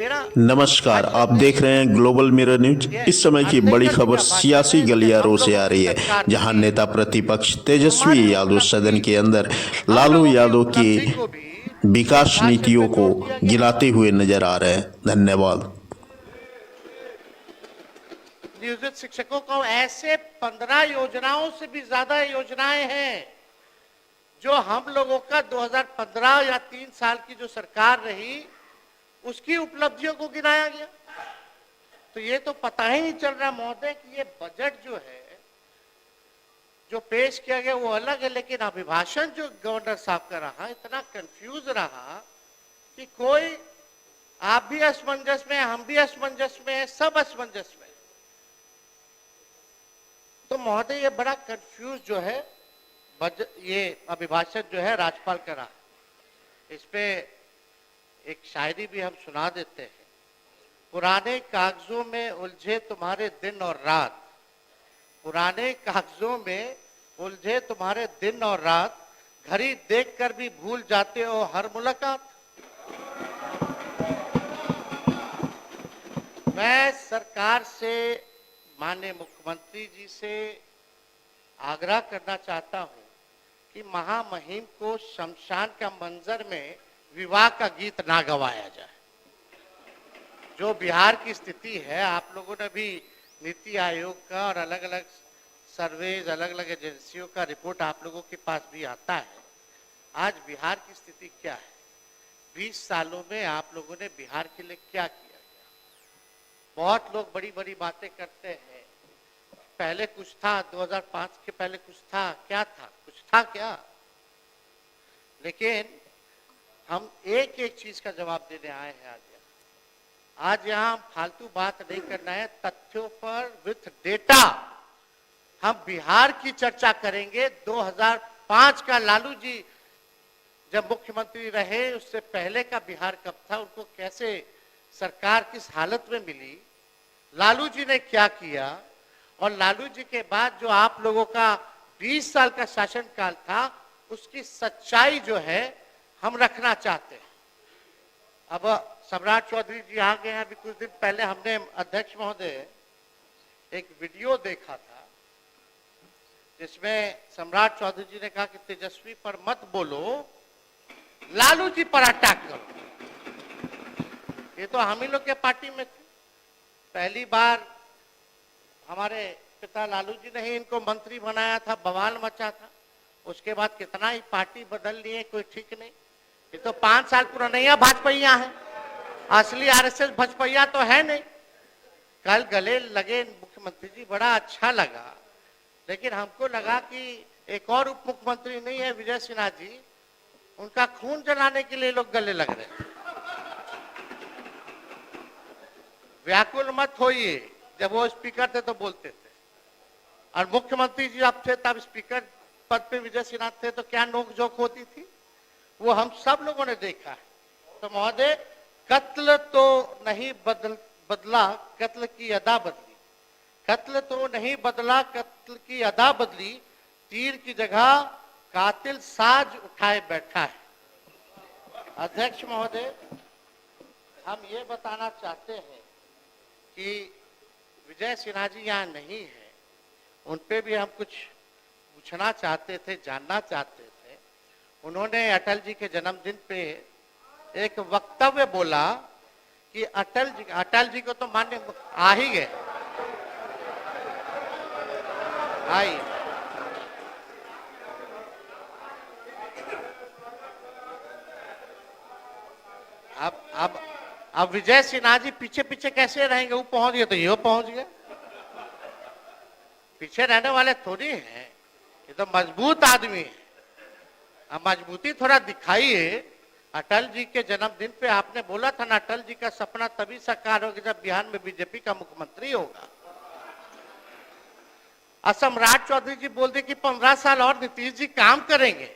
मेरा नमस्कार, आप देख रहे हैं ग्लोबल मिरर न्यूज। इस समय की बड़ी खबर सियासी गलियारों से आ रही है, जहां नेता प्रतिपक्ष तेजस्वी यादव सदन के अंदर लालू यादव की विकास नीतियों को गिनाते हुए नजर आ रहे हैं। धन्यवाद। नियोजित शिक्षकों को ऐसे 15 योजनाओं से भी ज्यादा योजनाएं हैं जो हम लोगों का 2015 या 3 साल की जो सरकार रही उसकी उपलब्धियों को गिनाया गया। तो ये तो पता ही नहीं चल रहा महोदय कि ये बजट जो है जो पेश किया गया वो अलग है, लेकिन अभिभाषण जो गवर्नर साहब का रहा इतना कंफ्यूज रहा कि कोई, आप भी असमंजस में, हम भी असमंजस में, सब असमंजस में। तो महोदय ये बड़ा कंफ्यूज जो है ये अभिभाषण जो है राज्यपाल का रहा। इस पे एक शायरी भी हम सुना देते हैं। पुराने कागजों में उलझे तुम्हारे दिन और रात, पुराने कागजों में उलझे तुम्हारे दिन और रात, घड़ी देखकर भी भूल जाते हो हर मुलाकात। मैं सरकार से, माननीय मुख्यमंत्री जी से आग्रह करना चाहता हूं कि महामहिम को शमशान का मंजर में विवाह का गीत ना गवाया जाए। जो बिहार की स्थिति है, आप लोगों ने भी नीति आयोग का और अलग अलग सर्वेज, अलग अलग एजेंसियों का रिपोर्ट आप लोगों के पास भी आता है। आज बिहार की स्थिति क्या है, 20 सालों में आप लोगों ने बिहार के लिए क्या किया गया। बहुत लोग बड़ी बड़ी बातें करते हैं, पहले कुछ था, 2005 के पहले कुछ था, क्या था, कुछ था क्या। लेकिन हम एक एक चीज का जवाब देने आए हैं आज यहाँ फालतू बात नहीं करना है, तथ्यों पर विथ डेटा हम बिहार की चर्चा करेंगे। 2005 का लालू जी जब मुख्यमंत्री रहे, उससे पहले का बिहार कब था, उनको कैसे सरकार किस हालत में मिली, लालू जी ने क्या किया, और लालू जी के बाद जो आप लोगों का 20 साल का शासनकाल था उसकी सच्चाई जो है हम रखना चाहते हैं। अब सम्राट चौधरी जी आ गए हैं। अभी कुछ दिन पहले हमने, अध्यक्ष महोदय, एक वीडियो देखा था जिसमें सम्राट चौधरी जी ने कहा कि तेजस्वी पर मत बोलो, लालू जी पर अटैक करो। ये तो हम ही लोग के पार्टी में थे। पहली बार हमारे पिता लालू जी ने ही इनको मंत्री बनाया था, बवाल मचा था। उसके बाद कितना ही पार्टी बदल लिए, कोई ठीक नहीं। ये तो 5 साल पुराना भाजपैया है, असली आरएसएस भाजपैया तो है नहीं। कल गले लगे मुख्यमंत्री जी, बड़ा अच्छा लगा, लेकिन हमको लगा कि एक और उप मुख्यमंत्री नहीं है विजय सिन्हा जी, उनका खून जलाने के लिए लोग गले लग रहे हैं। व्याकुल मत होइए, जब वो स्पीकर थे तो बोलते थे, और मुख्यमंत्री जी अब थे तब स्पीकर पद पे विजय सिन्हा थे, तो क्या नोकझोंक होती थी, वो हम सब लोगों ने देखा है। तो महोदय, कत्ल तो नहीं बदला, कत्ल की अदा बदली। कत्ल तो नहीं बदला, कत्ल की अदा बदली, तीर की जगह कातिल साज उठाए बैठा है। अध्यक्ष महोदय, हम ये बताना चाहते हैं कि विजय सिन्हा जी यहाँ नहीं है, उन पे भी हम कुछ पूछना चाहते थे, जानना चाहते थे। उन्होंने अटल जी के जन्मदिन पे एक वक्तव्य बोला कि अटल जी को तो मान्य आ ही गए, आई। अब विजय सिन्हा जी पीछे पीछे कैसे रहेंगे, वो पहुंच गए तो ये पहुंच गए। पीछे रहने वाले थोड़ी हैं, ये तो मजबूत आदमी है। अब मजबूती थोड़ा दिखाइए। अटल जी के जन्मदिन पे आपने बोला था ना, अटल जी का सपना तभी साकार होगा जब बिहार में बीजेपी का मुख्यमंत्री होगा। सम्राट चौधरी जी बोल दे कि 15 साल और नीतीश जी काम करेंगे।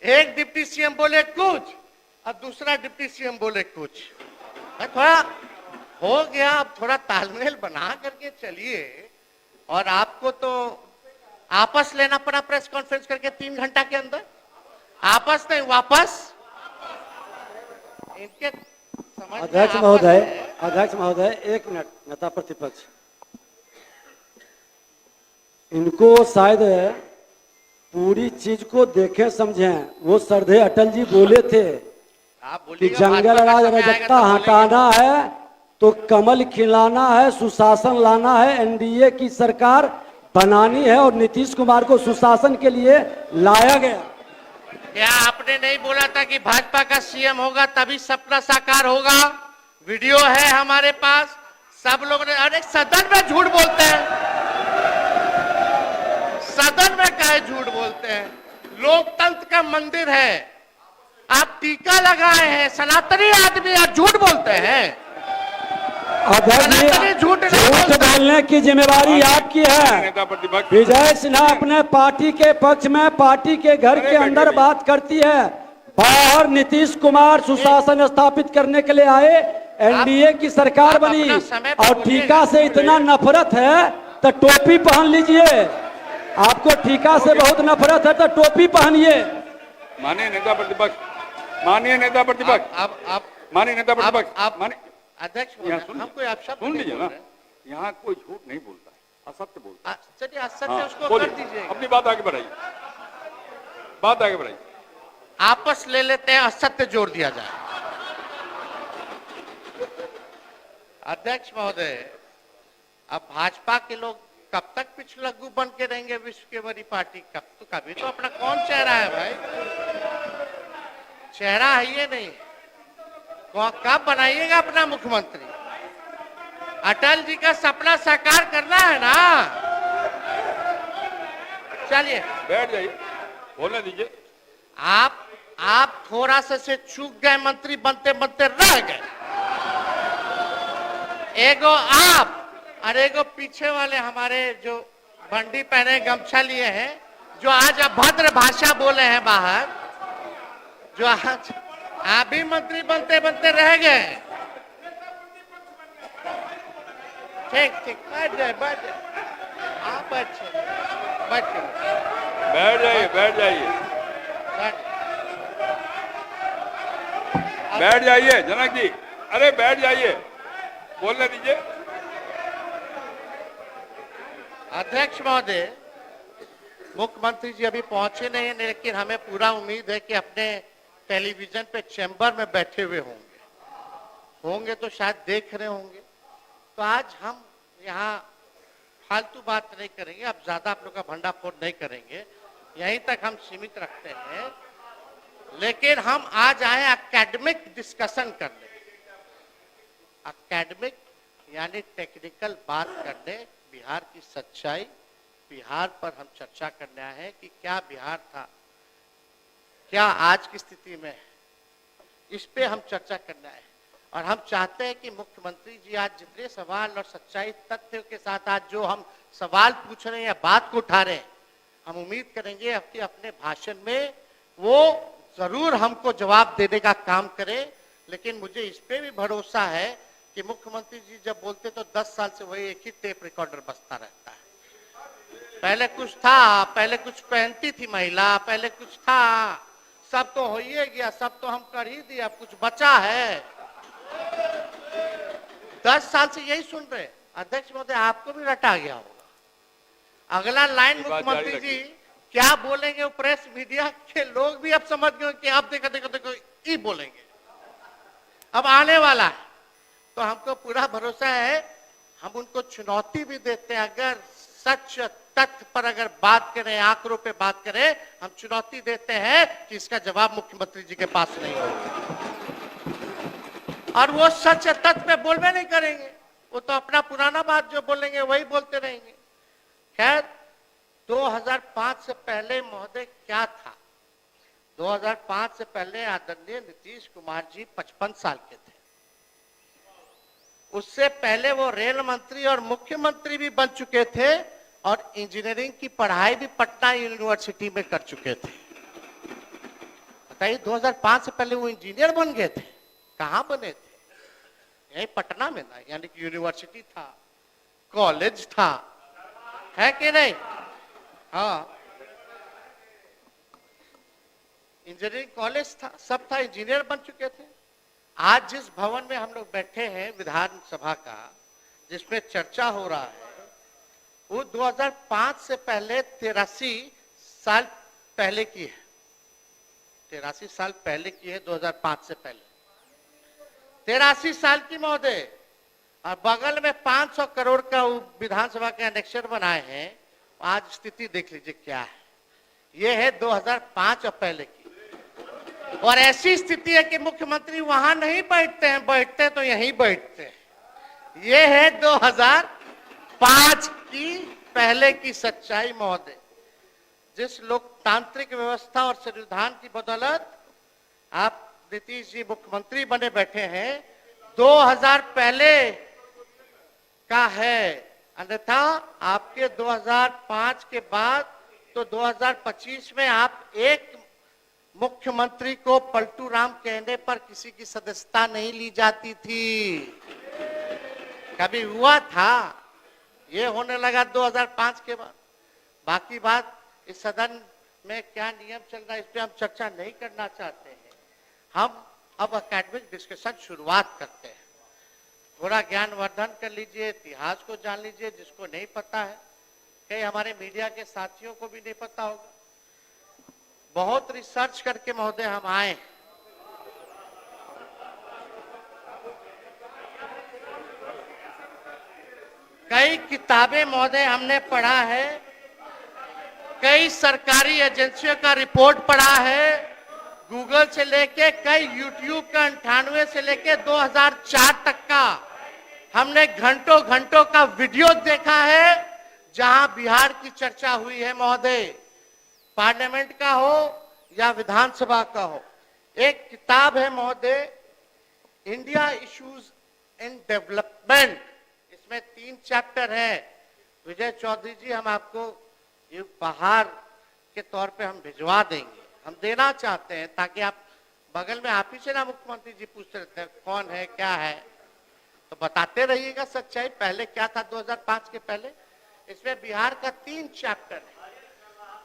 एक डिप्टी सीएम बोले कुछ और दूसरा डिप्टी सीएम बोले कुछ, थोड़ा हो गया। अब थोड़ा तालमेल बना करके चलिए। और आपको तो आपस लेना पड़ा प्रेस कॉन्फ्रेंस करके 3 घंटा के अंदर, आपस नहीं वापस। इनके समझ में अध्यक्ष आपस महोदय, में- अध्यक्ष महोदय, एक मिनट। नेता प्रतिपक्ष, इनको शायद पूरी चीज को देखें समझें। वो श्रद्धेय अटल जी बोले थे आप कि बोलिएगा, जंगल भाजपा का राज समय आएगा अराजकता तो हटाना है तो कमल खिलाना है, सुशासन लाना है, एनडीए की सरकार बनानी है और नीतीश कुमार को सुशासन के लिए लाया गया। क्या आपने नहीं बोला था कि भाजपा का सीएम होगा तभी सपना साकार होगा? वीडियो है हमारे पास, सब लोग ने। अरे सदन में झूठ बोलते हैं, सदन में काहे झूठ बोलते हैं? लोकतंत्र का मंदिर है, आप टीका लगाए हैं, सनातनी आदमी, आप झूठ बोलते हैं। अध्यक्ष सनातनी जी, झूठ नहीं झूठ बोलता। बोलने की जिम्मेवारी आपकी है। नेता प्रतिपक्ष विजय सिन्हा अपने पार्टी के पक्ष में पार्टी के घर के अंदर बात करती है, बाहर नीतीश कुमार सुशासन स्थापित करने के लिए आए, एनडीए की सरकार आप बनी। अपना समय पे और बोलिएगा। टीका से इतना नफरत है तो टोपी पहन लीजिए। आपको टीका से बहुत नफरत है तो टोपी पहनिए। माननीय नेता प्रतिपक्ष, माननीय नेता प्रतिपक्ष, आप माननीय नेता प्रतिपक्ष, आप माननीय अध्यक्ष यहाँ सुन हम कोई आप शब्द सुन नहीं लीजिए बोल ना, रहे हैं। यहाँ कोई झूठ नहीं बोलता है, असत्य बोलता है। चलिए असत्य हाँ, उसको बोलिए, कर दीजिए, अपनी बात आगे बढ़ाइए, बात आगे बढ़ाइए। आपस ले लेते हैं, असत्य जोड़ दिया जाए। अध्यक्ष महोदय, अब भाजपा के लोग कब तक पिछलग्गू बन के रहेंगे? विश्व के बड़ी पार्टी कभी तो अपना कौन चेहरा है भाई? चेहरा है ये नहीं। कब बनाइएगा अपना मुख्यमंत्री? अटल जी का सपना साकार करना है ना। चलिए बैठ जाइए, बोलने दीजिए। आप थोड़ा सा से चूक गए, मंत्री बनते बनते रह गए। एगो आप और एगो पीछे वाले हमारे जो बंडी पहने गमछा लिए हैं, जो आज अभद्र भाषा बोले हैं बाहर, जो आज आप भी मंत्री बनते बनते रह गए। ठीक ठीक, बैठ जाए, बैठ जाए। आप अच्छे बैठ बैठ जाइए, बैठ जाइए, बैठ जाइए जनक जी, अरे बैठ जाइए, बोलने दीजिए। अध्यक्ष महोदय, मुख्यमंत्री जी अभी पहुंचे नहीं हैं, लेकिन हमें पूरा उम्मीद है कि अपने टेलीविजन पे चैम्बर में बैठे हुए होंगे तो शायद देख रहे होंगे। तो आज हम यहाँ फालतू बात नहीं करेंगे, अब ज्यादा आप लोग का भंडाफोड़ नहीं करेंगे, यहीं तक हम सीमित रखते हैं। लेकिन हम आज आए एकेडमिक डिस्कशन करने, एकेडमिक यानी टेक्निकल बात करने, बिहार की सच्चाई, बिहार पर हम चर्चा करने आए हैं कि क्या बिहार था, क्या आज की स्थिति में है, इस पे हम चर्चा करना है। और हम चाहते हैं कि मुख्यमंत्री जी आज जितने सवाल और सच्चाई तथ्यों के साथ आज जो हम सवाल पूछ रहे हैं या बात को उठा रहे हैं, हम उम्मीद करेंगे कि अपने भाषण में वो जरूर हमको जवाब देने का काम करें। लेकिन मुझे इस पे भी भरोसा है कि मुख्यमंत्री जी जब बोलते तो 10 साल से वही एक ही टेप रिकॉर्डर बजता रहता है। पहले कुछ था, पहले कुछ पहनती थी महिला, पहले कुछ था, सब तो हो ही गया, सब तो हम कर ही दिया, कुछ बचा है। 10 साल से यही सुन रहे। अध्यक्ष महोदय, आपको भी रटा गया होगा। अगला लाइन मुख्यमंत्री जी क्या बोलेंगे, वो प्रेस मीडिया के लोग भी अब समझ गए कि अब देखो देखो देखो ये बोलेंगे, अब आने वाला है। तो हमको पूरा भरोसा है, हम उनको चुनौती भी देते हैं। अगर सच तथ्य पर अगर बात करें, आंकड़ों पे बात करें, हम चुनौती देते हैं कि इसका जवाब मुख्यमंत्री जी के पास नहीं होगा। और वो सच तथ्य पे बोलवे नहीं करेंगे, वो तो अपना पुराना बात जो बोलेंगे वही बोलते रहेंगे। खैर, 2005 से पहले महोदय क्या था? 2005 से पहले आदरणीय नीतीश कुमार जी 55 साल के थे। उससे पहले वो रेल मंत्री और मुख्यमंत्री भी बन चुके थे और इंजीनियरिंग की पढ़ाई भी पटना यूनिवर्सिटी में कर चुके थे। बताइए, 2005 से पहले वो इंजीनियर बन गए थे। कहाँ बने थे? यही पटना में ना, यानी कि यूनिवर्सिटी था, कॉलेज था, है कि नहीं? हाँ, इंजीनियरिंग कॉलेज था, सब था, इंजीनियर बन चुके थे। आज जिस भवन में हम लोग बैठे हैं विधानसभा का, जिसमें चर्चा हो रहा है, वो 2005 से पहले 83 साल पहले की है। 83 साल पहले की है, 2005 से पहले 83 साल की महोदय। और बगल में 500 करोड़ का विधानसभा के एनेक्सर बनाए हैं। आज स्थिति देख लीजिए क्या है। ये है 2005 और पहले की। और ऐसी स्थिति है कि मुख्यमंत्री वहां नहीं बैठते हैं, बैठते तो यहीं बैठते हैं। ये है 2005 की पहले की सच्चाई महोदय। जिस लोकतांत्रिक व्यवस्था और संविधान की बदौलत आप नीतीश जी मुख्यमंत्री बने बैठे हैं, 2000 पहले का है। अन्यथा आपके 2005 के बाद तो 2025 में आप एक मुख्यमंत्री को पलटू राम कहने पर किसी की सदस्यता नहीं ली जाती थी। कभी हुआ था? ये होने लगा 2005 के बाद। बाकी बात इस सदन में क्या नियम चल रहा है इस पे हम चर्चा नहीं करना चाहते हैं। हम अब एकेडमिक डिस्कशन शुरुआत करते हैं। थोड़ा ज्ञानवर्धन कर लीजिए, इतिहास को जान लीजिए जिसको नहीं पता है। कई हमारे मीडिया के साथियों को भी नहीं पता होगा। बहुत रिसर्च करके महोदय हम आए। कई किताबें महोदय हमने पढ़ा है, कई सरकारी एजेंसियों का रिपोर्ट पढ़ा है, गूगल से लेके कई यूट्यूब का 98 से लेके 2004 तक का हमने घंटों घंटों का वीडियो देखा है जहां बिहार की चर्चा हुई है महोदय। पार्लियामेंट का हो या विधानसभा का हो। एक किताब है महोदय, इंडिया इश्यूज इन डेवलपमेंट। इसमें 3 चैप्टर है। विजय चौधरी जी, हम आपको ये उपहार के तौर पे हम भिजवा देंगे। हम देना चाहते हैं ताकि आप बगल में आप ही से ना मुख्यमंत्री जी पूछते रहते हैं कौन है क्या है, तो बताते रहिएगा सच्चाई। पहले क्या था 2005 के पहले। इसमें बिहार का 3 चैप्टर है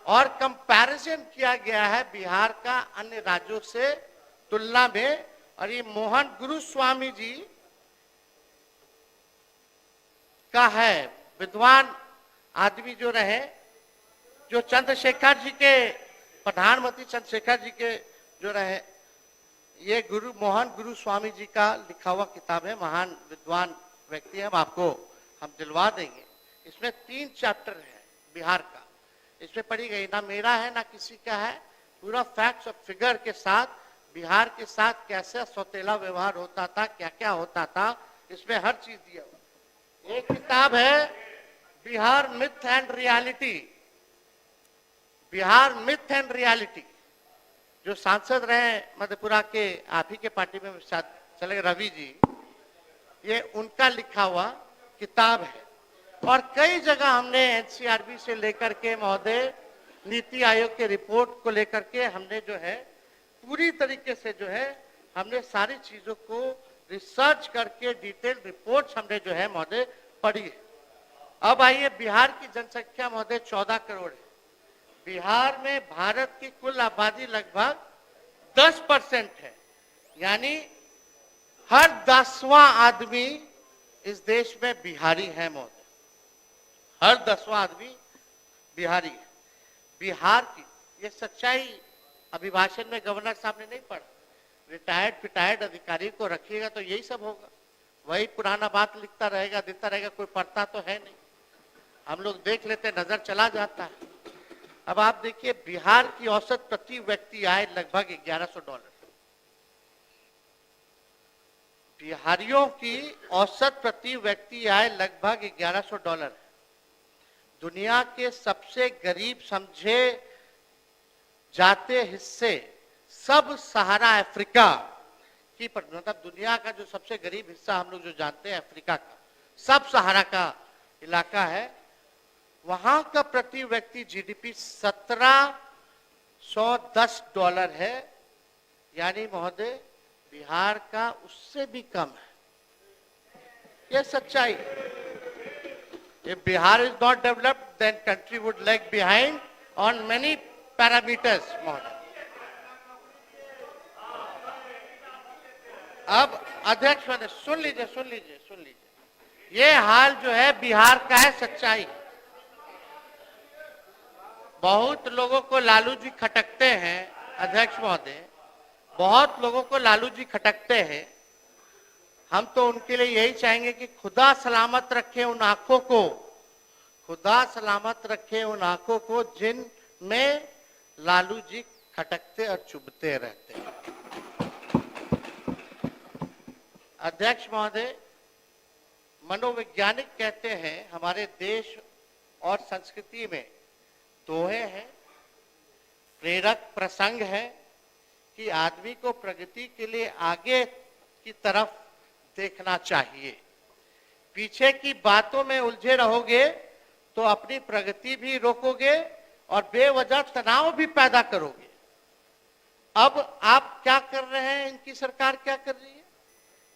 और कंपैरिजन किया गया है बिहार का अन्य राज्यों से तुलना में। और ये मोहन गुरुस्वामी जी का है, विद्वान आदमी जो रहे, जो चंद्रशेखर जी के प्रधानमंत्री चंद्रशेखर जी के जो रहे, ये मोहन गुरुस्वामी जी का लिखा हुआ किताब है। महान विद्वान व्यक्ति है, हम दिलवा देंगे। इसमें 3 चैप्टर है बिहार का। इसमें पढ़ी गई, ना मेरा है ना किसी का है, पूरा फैक्ट्स और फिगर के साथ बिहार के साथ कैसे सौतेला व्यवहार होता था, क्या क्या होता था, इसमें हर चीज दिया हुआ। एक किताब है Bihar myth and reality. Bihar myth and reality, जो सांसद रहे मधेपुरा के, आप ही के पार्टी में शायद चले रवि जी, ये उनका लिखा हुआ किताब है। और कई जगह हमने एनसीआरबी से लेकर के महोदय नीति आयोग के रिपोर्ट को लेकर के हमने जो है पूरी तरीके से जो है हमने सारी चीजों को रिसर्च करके डिटेल रिपोर्ट्स हमने जो है महोदय पढ़ी है। अब आइए, बिहार की जनसंख्या महोदय 14 करोड़ है। बिहार में भारत की कुल आबादी लगभग 10% है, यानी हर 10वां आदमी इस देश में बिहारी है महोदय। हर 10वां आदमी बिहारी है। बिहार की ये सच्चाई अभिभाषण में गवर्नर साहब ने नहीं पढ़ा। रिटायर्ड अधिकारी को रखिएगा तो यही सब होगा, वही पुराना बात लिखता रहेगा, देता रहेगा, कोई पढ़ता तो है नहीं। हम लोग देख लेते, नजर चला जाता है। अब आप देखिए, बिहार की औसत प्रति व्यक्ति आय लगभग $1100। बिहारियों की औसत प्रति व्यक्ति आय लगभग $1100 है। दुनिया के सबसे गरीब समझे जाते हिस्से सब सहारा अफ्रीका की, मतलब दुनिया का जो सबसे गरीब हिस्सा हम लोग जो जानते हैं अफ्रीका का, सब सहारा का इलाका है। वहां का प्रति व्यक्ति जीडीपी $1710 है, यानी महोदय बिहार का उससे भी कम है। यह सच्चाई। If Bihar is not developed, then country would lag behind on many parameters, महोदय। अब अध्यक्ष महोदय सुन लीजिए। ये हाल जो है बिहार का है, सच्चाई। बहुत लोगों को लालू जी खटकते हैं अध्यक्ष महोदय, बहुत लोगों को लालू जी खटकते हैं। हम तो उनके लिए यही चाहेंगे कि खुदा सलामत रखे उन आंखों को, खुदा सलामत रखे उन आंखों को जिनमें लालू जी खटकते और चुभते रहते हैं। अध्यक्ष महोदय, मनोवैज्ञानिक कहते हैं हमारे देश और संस्कृति में दोहे हैं, प्रेरक प्रसंग है कि आदमी को प्रगति के लिए आगे की तरफ देखना चाहिए। पीछे की बातों में उलझे रहोगे तो अपनी प्रगति भी रोकोगे और बेवजह तनाव भी पैदा करोगे। अब आप क्या कर रहे हैं, इनकी सरकार क्या कर रही है,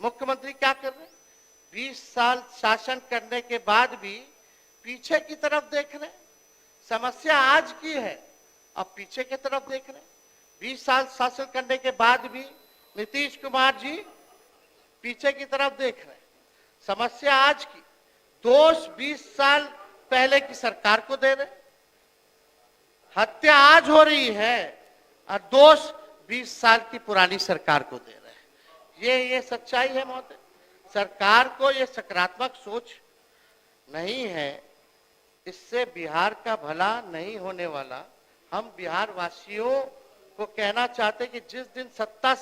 मुख्यमंत्री क्या कर रहे हैं? 20 साल शासन करने के बाद भी पीछे की तरफ देख रहे हैं। समस्या आज की है, अब पीछे की तरफ देख रहे हैं। 20 साल शासन करने के बाद भी नीतीश कुमार जी पीछे की तरफ देख रहे हैं। समस्या आज की, दोष 20 साल पहले की सरकार को दे रहे हैं। हत्या आज हो रही है और दोष 20 साल की पुरानी सरकार को दे रहे हैं। ये सच्चाई है महोदय। सरकार को ये सकारात्मक सोच नहीं है, इससे बिहार का भला नहीं होने वाला। हम बिहार वासियों को कहना चाहते कि जिस दिन सत्ता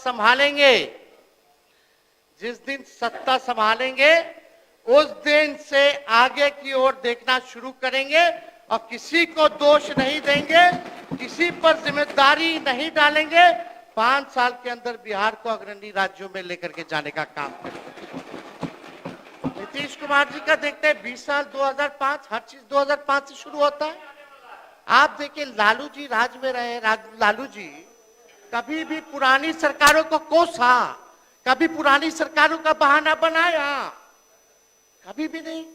संभालेंगे उस दिन से आगे की ओर देखना शुरू करेंगे और किसी को दोष नहीं देंगे, किसी पर जिम्मेदारी नहीं डालेंगे। 5 साल के अंदर बिहार को अग्रणी राज्यों में लेकर के जाने का काम करेंगे। नीतीश कुमार जी का देखते हैं 20 साल 2005, हर चीज 2005 से शुरू होता है। आप देखिए लालू जी राज में रहे, लालू जी कभी भी पुरानी सरकारों को कोसा, कभी पुरानी सरकारों का बहाना बनाया, कभी भी नहीं।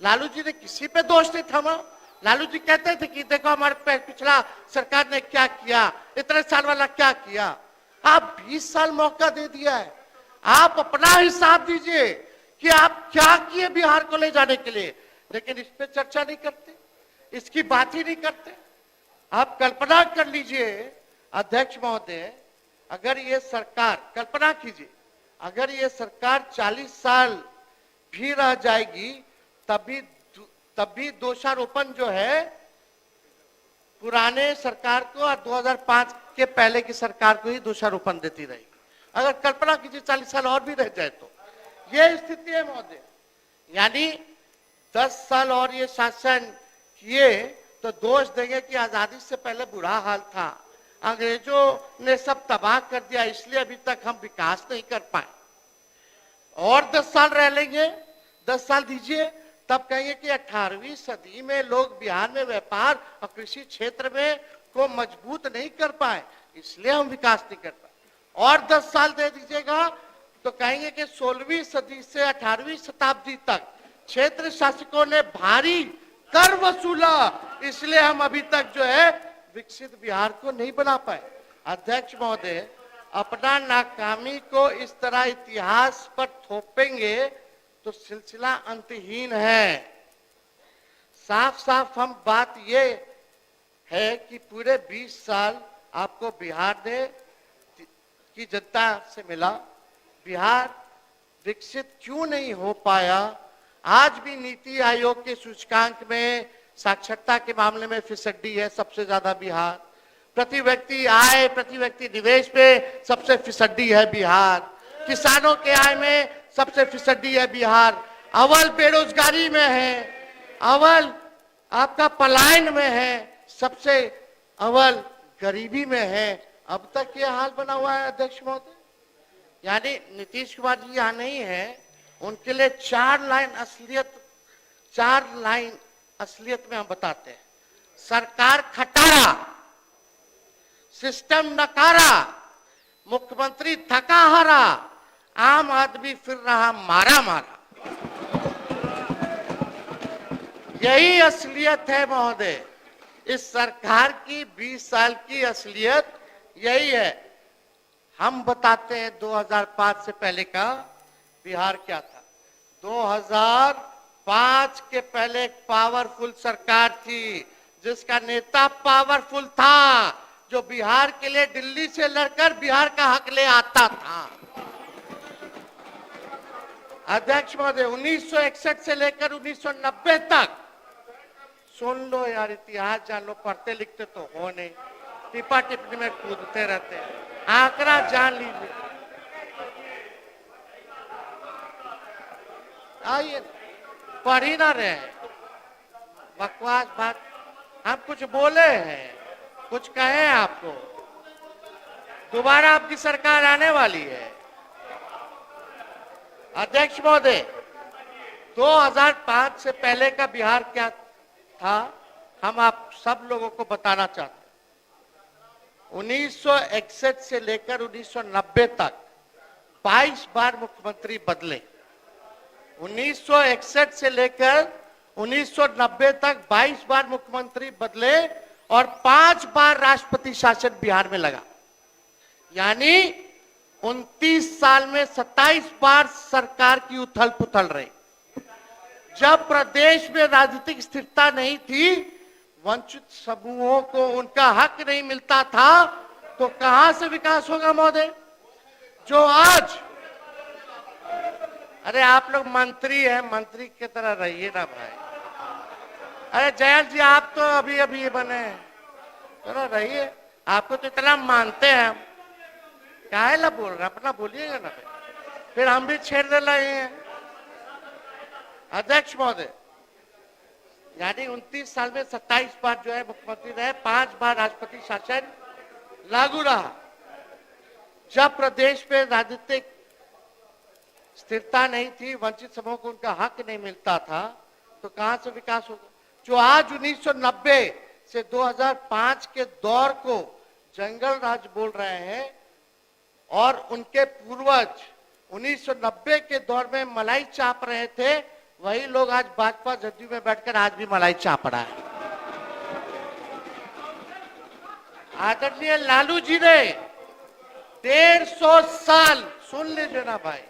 लालू जी ने किसी पे दोष नहीं थमा। लालू जी कहते थे कि देखो हमारे पिछला सरकार ने क्या किया, इतने साल वाला क्या किया। आप 20 साल मौका दे दिया है, आप अपना हिसाब दीजिए कि आप क्या किए बिहार को ले जाने के लिए, लेकिन इस पे चर्चा नहीं करते, इसकी बात ही नहीं करते। आप कल्पना कर लीजिए अध्यक्ष महोदय, अगर ये सरकार, कल्पना कीजिए अगर ये सरकार 40 साल भी रह जाएगी तब भी दोषारोपण जो है पुराने सरकार को और 2005 के पहले की सरकार को ही दोषारोपण देती रहेगी। अगर कल्पना कीजिए 40 साल और भी रह जाए तो ये स्थिति है महोदय। यानी 10 साल और ये शासन किए तो दोष देंगे कि आजादी से पहले बुरा हाल था, अंग्रेजों ने सब तबाह कर दिया, इसलिए अभी तक हम विकास नहीं कर पाए। और 10 साल रह लेंगे, 10 साल दीजिए, तब कहेंगे कि 18वीं सदी में लोग बिहार में व्यापार और कृषि क्षेत्र में को मजबूत नहीं कर पाए, इसलिए हम विकास नहीं कर पाए। और 10 साल दे दीजिएगा तो कहेंगे कि 16वीं सदी से 18वीं शताब्दी तक क्षेत्र शासकों ने भारी कर वसूला, इसलिए हम अभी तक जो है विकसित बिहार को नहीं बना पाए। अध्यक्ष महोदय, अपना नाकामी को इस तरह इतिहास पर थोपेंगे तो सिलसिला अंतहीन है। साफ साफ हम बात ये है कि पूरे 20 साल आपको बिहार ने की जनता से मिला, बिहार विकसित क्यों नहीं हो पाया? आज भी नीति आयोग के सूचकांक में साक्षरता के मामले में फिसड्डी है सबसे ज्यादा बिहार। प्रति व्यक्ति आय, प्रति व्यक्ति निवेश पे सबसे फिसड्डी है बिहार। किसानों के आय में सबसे फिसड्डी है बिहार। अव्वल बेरोजगारी में है, अव्वल आपका पलायन में है, सबसे अव्वल गरीबी में है। अब तक ये हाल बना हुआ है अध्यक्ष महोदय। यानी नीतीश कुमार जी यहाँ नहीं है, उनके लिए 4 लाइन असलियत में हम बताते हैं। सरकार खटारा, सिस्टम नकारा, मुख्यमंत्री थका हारा, आम आदमी फिर रहा मारा मारा। यही असलियत है महोदय, इस सरकार की 20 साल की असलियत यही है। हम बताते हैं 2005 से पहले का बिहार क्या था। 2005 के पहले एक पावरफुल सरकार थी जिसका नेता पावरफुल था, जो बिहार के लिए दिल्ली से लड़कर बिहार का हक ले आता था। अध्यक्ष महोदय, 1961 से लेकर 1990 तक, सुन लो यार, इतिहास जान लो, पढ़ते लिखते तो हो नहीं, टिपा टिप्पणी में कूदते रहते हैं, आंकड़ा जान लीजिए। आइए, पढ़ ही ना रहे हैं, बकवास बात। हम कुछ बोले हैं, कुछ कहे आपको, दोबारा आपकी सरकार आने वाली है। अध्यक्ष महोदय, 2005 से पहले का बिहार क्या था, हम आप सब लोगों को बताना चाहते हैं। 1961 से लेकर 1990 तक 22 बार मुख्यमंत्री बदले। 1961 से लेकर 1990 तक 22 बार मुख्यमंत्री बदले और 5 बार राष्ट्रपति शासन बिहार में लगा। यानी 29 साल में 27 बार सरकार की उथल पुथल रही। जब प्रदेश में राजनीतिक स्थिरता नहीं थी, वंचित समूहों को उनका हक नहीं मिलता था, तो कहां से विकास होगा महोदय? जो आज, अरे आप लोग मंत्री हैं, मंत्री की तरह रहिए ना भाई। अरे जयल जी, आप तो अभी अभी बने हैं, थोड़ा रहिए, आपको तो इतना मानते हैं हम, काहे ला बोल रहे, अपना बोलिएगा ना भाई, फिर हम भी छेड़ दे रहे हैं। अध्यक्ष महोदय, यानी 29 साल में 27 बार जो है मुख्यमंत्री रहे, 5 बार राष्ट्रपति शासन लागू रहा। जब प्रदेश में राजनीतिक स्थिरता नहीं थी, वंचित समूह को उनका हक नहीं मिलता था, तो कहां से विकास होगा? जो आज 1990 से 2005 के दौर को जंगल राज बोल रहे हैं, और उनके पूर्वज 1990 के दौर में मलाई चाप रहे थे, वही लोग आज भाजपा जदयू में बैठकर आज भी मलाई चाप रहा है। आदरणीय लालू जी ने 150 साल, सुन लीजिए ना भाई,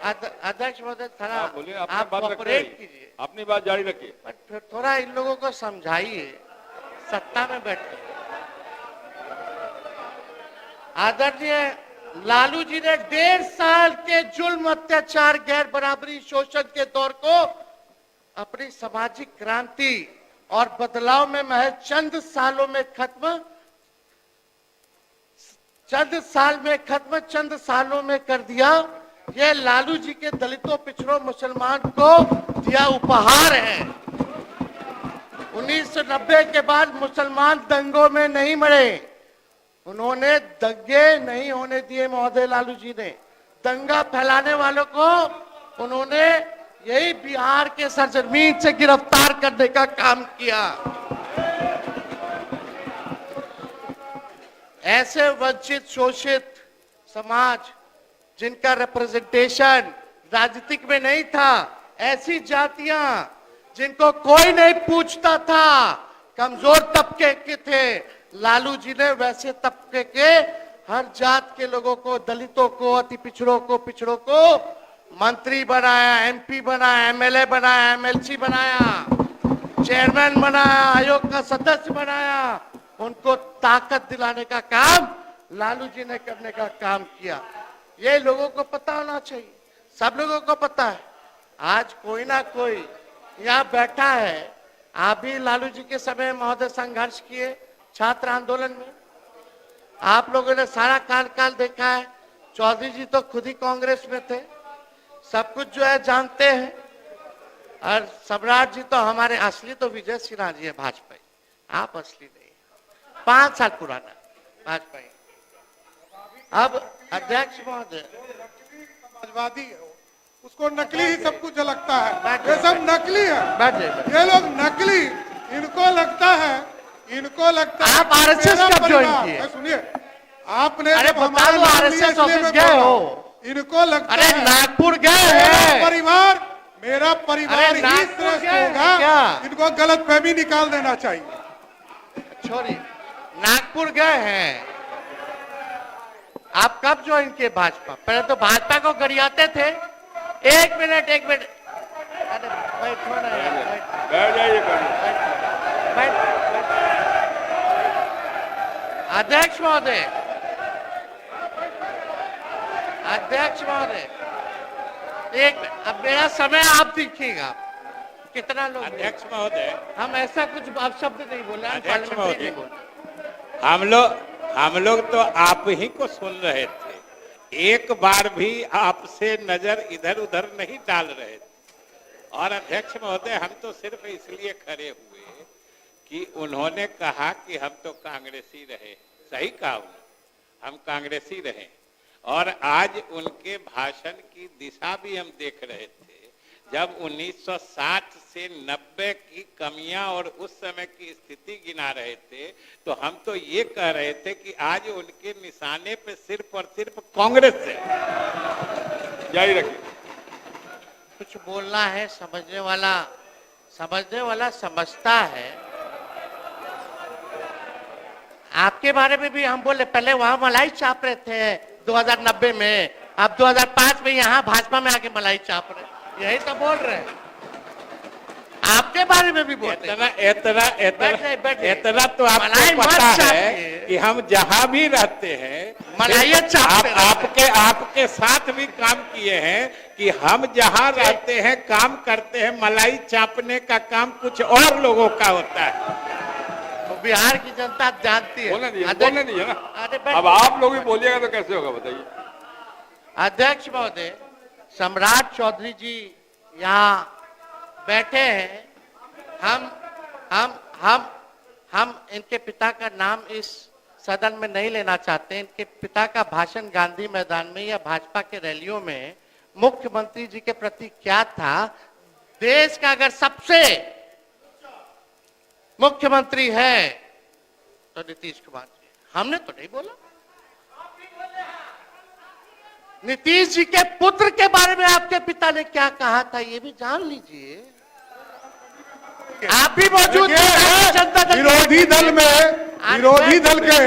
अध्यक्ष महोदय, थोड़ा बोलिए, आप कोऑपरेट कीजिए, अपनी बात जारी रखिए। फिर थोड़ा इन लोगों को समझाइए, सत्ता में बैठकर। आदरणीय लालू जी ने 1.5 साल के जुल्म, अत्याचार, गैर बराबरी, शोषण के दौर को अपनी सामाजिक क्रांति और बदलाव में महज चंद साल में खत्म, चंद सालों में कर दिया। ये लालू जी के दलितों, पिछड़ों, मुसलमान को दिया उपहार है। 1990 के बाद मुसलमान दंगों में नहीं मरे, उन्होंने दंगे नहीं होने दिए महोदय। लालू जी ने दंगा फैलाने वालों को उन्होंने यही बिहार के सरजमीन से गिरफ्तार करने का काम किया। ऐसे वंचित, शोषित समाज जिनका रिप्रेजेंटेशन राजनीतिक में नहीं था, ऐसी जातियां जिनको कोई नहीं पूछता था, कमजोर तबके के थे, लालू जी ने वैसे तबके के हर जात के लोगों को, दलितों को, अति पिछड़ों को मंत्री बनाया, एमपी बनाया, एमएलए बनाया, एमएलसी बनाया, चेयरमैन बनाया, आयोग का सदस्य बनाया। उनको ताकत दिलाने का काम लालू जी ने करने का काम किया। ये लोगों को पता होना चाहिए, सब लोगों को पता है। आज कोई ना कोई यहाँ बैठा है, आप भी लालू जी के समय महोदय संघर्ष किए छात्र आंदोलन में, आप लोगों ने सारा काल देखा है। चौधरी जी तो खुद ही कांग्रेस में थे, सब कुछ जो है जानते हैं। और सम्राट जी तो हमारे असली तो विजय सिन्हा जी है, भाजपा, आप असली नहीं, 5 साल पुराना भाजपा। अब अध्यक्ष महोदय, समाजवादी है, उसको नकली ही सब कुछ लगता है, ये सब नकली है, ये लोग नकली, इनको लगता है आप आरएसएस कब ज्वाइन किए? सुनिए, आपने अरे बताओ, आरएसएस ऑफिस गए हो? इनको लगता अरे है नागपुर गए हैं, मेरा परिवार ही श्रेष्ठ होगा। इनको गलत फहमी निकाल देना चाहिए। छोड़िए, नागपुर गए हैं, आप कब ज्वाइन किए भाजपा? पहले तो भाजपा को गरियाते थे। एक मिनट अरे बैठो ना यार, बैठ जाइए बैठ। अध्यक्ष महोदय, एक मिनट, अब मेरा समय आप देखिएगा कितना लोग। अध्यक्ष महोदय, हम ऐसा कुछ आप शब्द नहीं बोले, हम अध्यक्ष पार्लियामेंट्री नहीं महोदय, बोले। हम लोग तो आप ही को सुन रहे थे, एक बार भी आपसे नजर इधर उधर नहीं डाल रहे थे। और अध्यक्ष महोदय, हम तो सिर्फ इसलिए खड़े हुए कि उन्होंने कहा कि हम तो कांग्रेसी रहे। सही कहा उन्होंने, हम कांग्रेसी रहे। और आज उनके भाषण की दिशा भी हम देख रहे थे। जब 1960 से 90 की कमियां और उस समय की स्थिति गिना रहे थे, तो हम तो ये कह रहे थे कि आज उनके निशाने पे सिर्फ और सिर्फ कांग्रेस है। जारी रखिए। कुछ बोलना है, समझने वाला समझता है। आपके बारे में भी हम बोले, पहले वहां मलाई चाप रहे थे 2090 में, अब 2005 में यहाँ भाजपा में आके मलाई चाप रहे, यही तो बोल रहे हैं। आपके बारे में भी बोलते हैं। इतना तो आपको पता है कि हम जहां भी रहते हैं मलाइया चापते आपके साथ भी काम किए हैं कि हम जहां रहते हैं काम करते हैं, मलाई चापने का काम कुछ और लोगों का होता है। तो बिहार की जनता जानती है। बोलने दीजिए ना। अरे अब आप लोग भी बोलिएगा तो कैसे होगा बताइए। अध्यक्ष महोदय, सम्राट चौधरी जी यहाँ बैठे हैं। हम इनके पिता का नाम इस सदन में नहीं लेना चाहते। इनके पिता का भाषण गांधी मैदान में या भाजपा के रैलियों में मुख्यमंत्री जी के प्रति क्या था? देश का अगर सबसे मुख्यमंत्री है तो नीतीश कुमार जी। हमने तो नहीं बोला। नीतीश जी के पुत्र के बारे में आपके पिता ने क्या कहा था, ये भी जान लीजिए। आप भी मौजूद थे जनता दल विरोधी दल के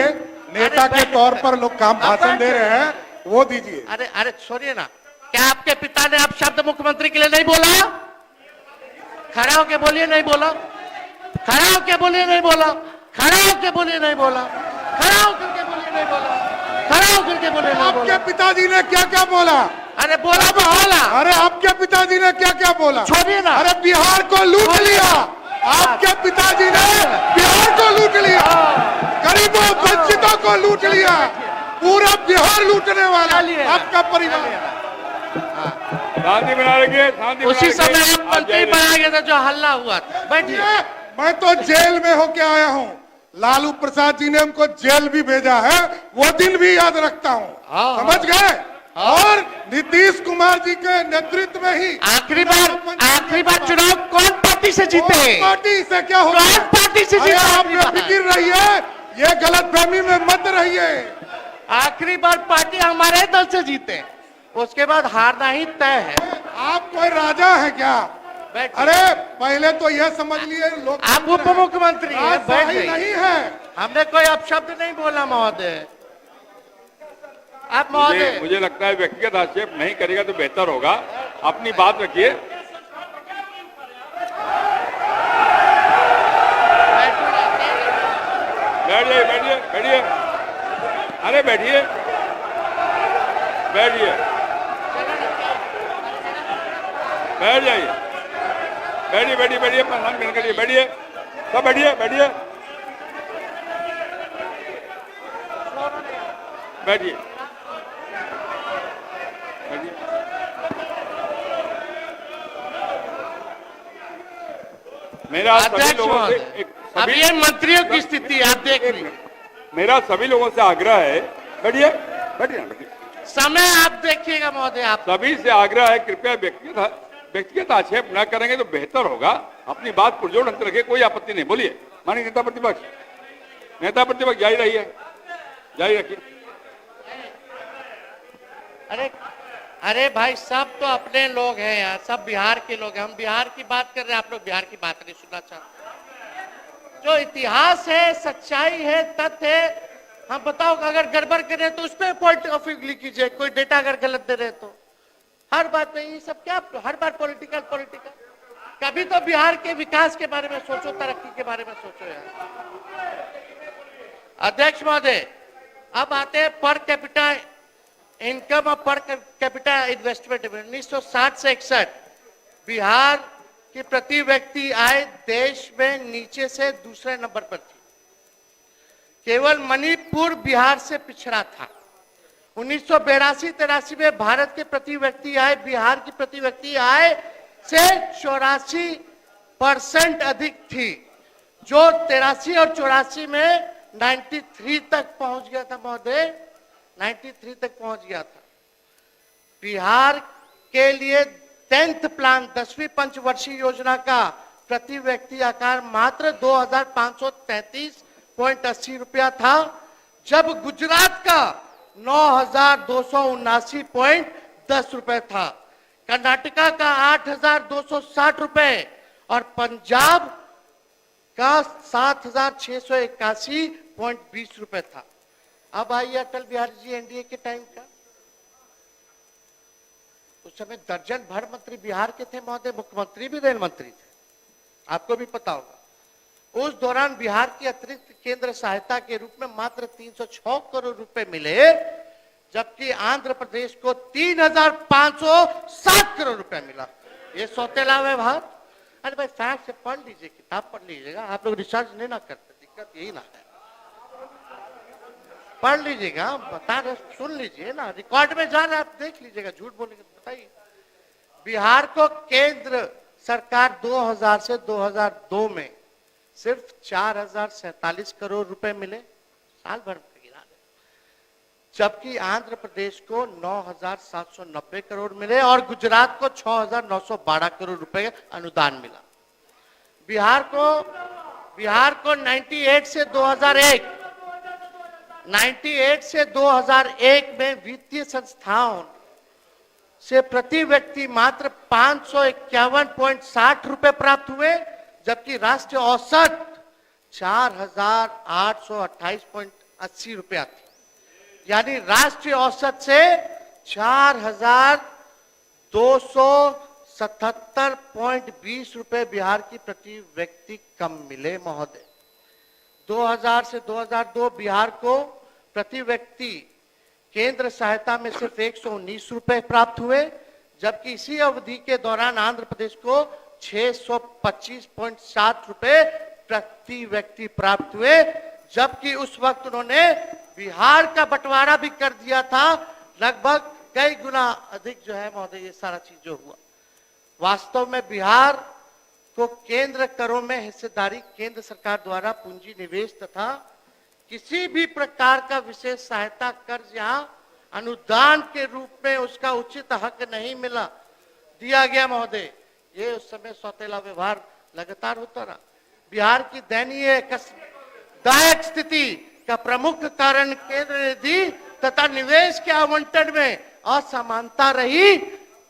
नेता के तौर पर लोग काम भाषण दे रहे हैं, वो दीजिए। अरे छोड़िए ना, क्या आपके पिता ने आप शब्द मुख्यमंत्री के लिए नहीं बोला? खड़ा होके बोलिए नहीं बोला, खड़ा होके बोलिए नहीं बोला, खड़ा होके बोलिए नहीं बोला, खड़ा होकर के बोलिए नहीं बोला, खड़ा होकर के बोलिए नहीं बोला। आपके पिताजी ने क्या क्या बोला? अरे बोला। अरे आपके पिताजी ने क्या क्या बोला? छोड़िए ना। अरे बिहार को लूट लिया, आपके पिताजी ने बिहार को लूट लिया, गरीबों वंचितों को लूट लिया, पूरा बिहार लूटने वाला आपका परिवार। शांति बना रखिए, शांति। उसी समय आप मंत्री बना गए थे जो हल्ला हुआ था। बैठिए। मैं तो जेल में होके आया हूँ, लालू प्रसाद जी ने हमको जेल भी भेजा है, वो दिन भी याद रखता हूँ। समझ गए? और नीतीश कुमार जी के नेतृत्व में ही आखिरी बार चुनाव कौन पार्टी से जीते? पार्टी से क्या होगा? कौन पार्टी से जीते? आप बेफिक्र रहिए, ये गलतफहमी में मत रहिए। आखिरी बार पार्टी हमारे दल से जीते, उसके बाद हारना ही तय है। आप कोई राजा है क्या? अरे पहले तो यह समझ लिए लोग आप उप मुख्यमंत्री हैं, बैठ जाइए। नहीं है, हमने कोई अपशब्द नहीं बोला महोदय। आप महोदय, मुझे लगता है व्यक्तिगत आक्षेप नहीं करेगा तो बेहतर होगा। अपनी बात रखिए। बैठिए। अरे बैठिए। बैठ जाइए। बैठिए। प्रधान मिल करिए। बैठिए, सब बैठिए। मेरा सभी लोगों से अब ये मंत्रियों की स्थिति आप देख लीजिए। मेरा सभी लोगों से आग्रह है, बैठिए। समय आप देखिएगा महोदय। आप सभी से आग्रह है, कृपया व्यक्तिगत आक्षेप न करेंगे तो बेहतर होगा। अपनी बात पुरजोर ढंग से रखिए, कोई आपत्ति नहीं। बोलिए माननीय नेता प्रतिपक्ष जारी रखिए। अरे भाई, सब तो अपने लोग हैं यार, सब बिहार के लोग हैं। हम बिहार की बात कर रहे हैं, आप लोग बिहार की बात नहीं सुनना चाहते। जो इतिहास है, सच्चाई है, तथ्य है, हम बताओ अगर गड़बड़ करे तो उस पर पॉइंट ऑफ व्यू कीजिए, कोई डेटा अगर गलत दे रहे तो। हर बात में ये सब क्या, हर बार पॉलिटिकल पॉलिटिकल। कभी तो बिहार के विकास के बारे में सोचो, तरक्की के बारे में सोचो यार। अध्यक्ष महोदय, अब आते हैं पर कैपिटा इनकम और पर कैपिटा इन्वेस्टमेंट। 1960 से 61 बिहार की प्रति व्यक्ति आय देश में नीचे से दूसरे नंबर पर थी। केवल मणिपुर बिहार से पिछड़ा था। 1982-83 में भारत के प्रति व्यक्ति आय बिहार की प्रति व्यक्ति आय से 84% अधिक थी, जो 83 और 84 में 93 तक पहुंच गया था महोदय, 93 तक पहुंच गया था। बिहार के लिए 10th प्लान 10वीं पंचवर्षीय योजना का प्रति व्यक्ति आकार मात्र 2533.80 रुपया था, जब गुजरात का 9279.10 रुपए था, कर्नाटका का 8260 रुपए और पंजाब का 7681.20 रुपए था। अब आइए अटल बिहारी जी एनडीए के टाइम का। उस समय दर्जन भर मंत्री बिहार के थे महोदय, मुख्यमंत्री भी रेल मंत्री थे, आपको भी पता होगा। उस दौरान बिहार की अतिरिक्त केंद्र सहायता के रूप में मात्र 306 करोड़ रुपए मिले, जबकि आंध्र प्रदेश को 3507 करोड़ रुपए मिला। ये सौतेला व्यवहार। अरे भाई फैक्ट से पढ़ लीजिए, किताब पढ़ लीजिएगा, आप लोग रिसर्च नहीं ना करते, दिक्कत यही ना है। पढ़ लीजिएगा, बता रहे, सुन लीजिए ना, रिकॉर्ड में जा रहा है, आप देख लीजिएगा, झूठ बोलेंगे तो बताइए। बिहार को केंद्र सरकार 2000 से 2002 में सिर्फ 4047 करोड़ रुपए मिले, साल भर में गिरा दे, जबकि आंध्र प्रदेश को 9790 करोड़ मिले और गुजरात को 6912 करोड़ रुपए अनुदान मिला। बिहार को 98 से 2001 में वित्तीय संस्थाओं से प्रति व्यक्ति मात्र 551.60 रुपए प्राप्त हुए, जबकि राष्ट्रीय औसत 4828.80 रुपया थी। यानी राष्ट्रीय औसत से 4277.20 रुपए बिहार की प्रति व्यक्ति कम मिले महोदय। 2000 से 2002 बिहार को प्रति व्यक्ति केंद्र सहायता में सिर्फ 119 रुपए प्राप्त हुए, जबकि इसी अवधि के दौरान आंध्र प्रदेश को 625.7 रुपए प्रति व्यक्ति प्राप्त हुए, जबकि उस वक्त उन्होंने बिहार का बंटवारा भी कर दिया था, लगभग कई गुना अधिक जो है महोदय ये सारा चीज जो हुआ। वास्तव में बिहार को केंद्र करों में हिस्सेदारी केंद्र सरकार द्वारा पूंजी निवेश तथा किसी भी प्रकार का विशेष सहायता कर्ज यहाँ अनुदान के रूप में उसका उचित हक नहीं मिला दिया गया महोदय। ये उस समय सौतेला व्यवहार लगातार होता रहा। बिहार की दयनीय दायक स्थिति का प्रमुख कारण केंद्र निधि तथा निवेश के आवंटन में असमानता रही।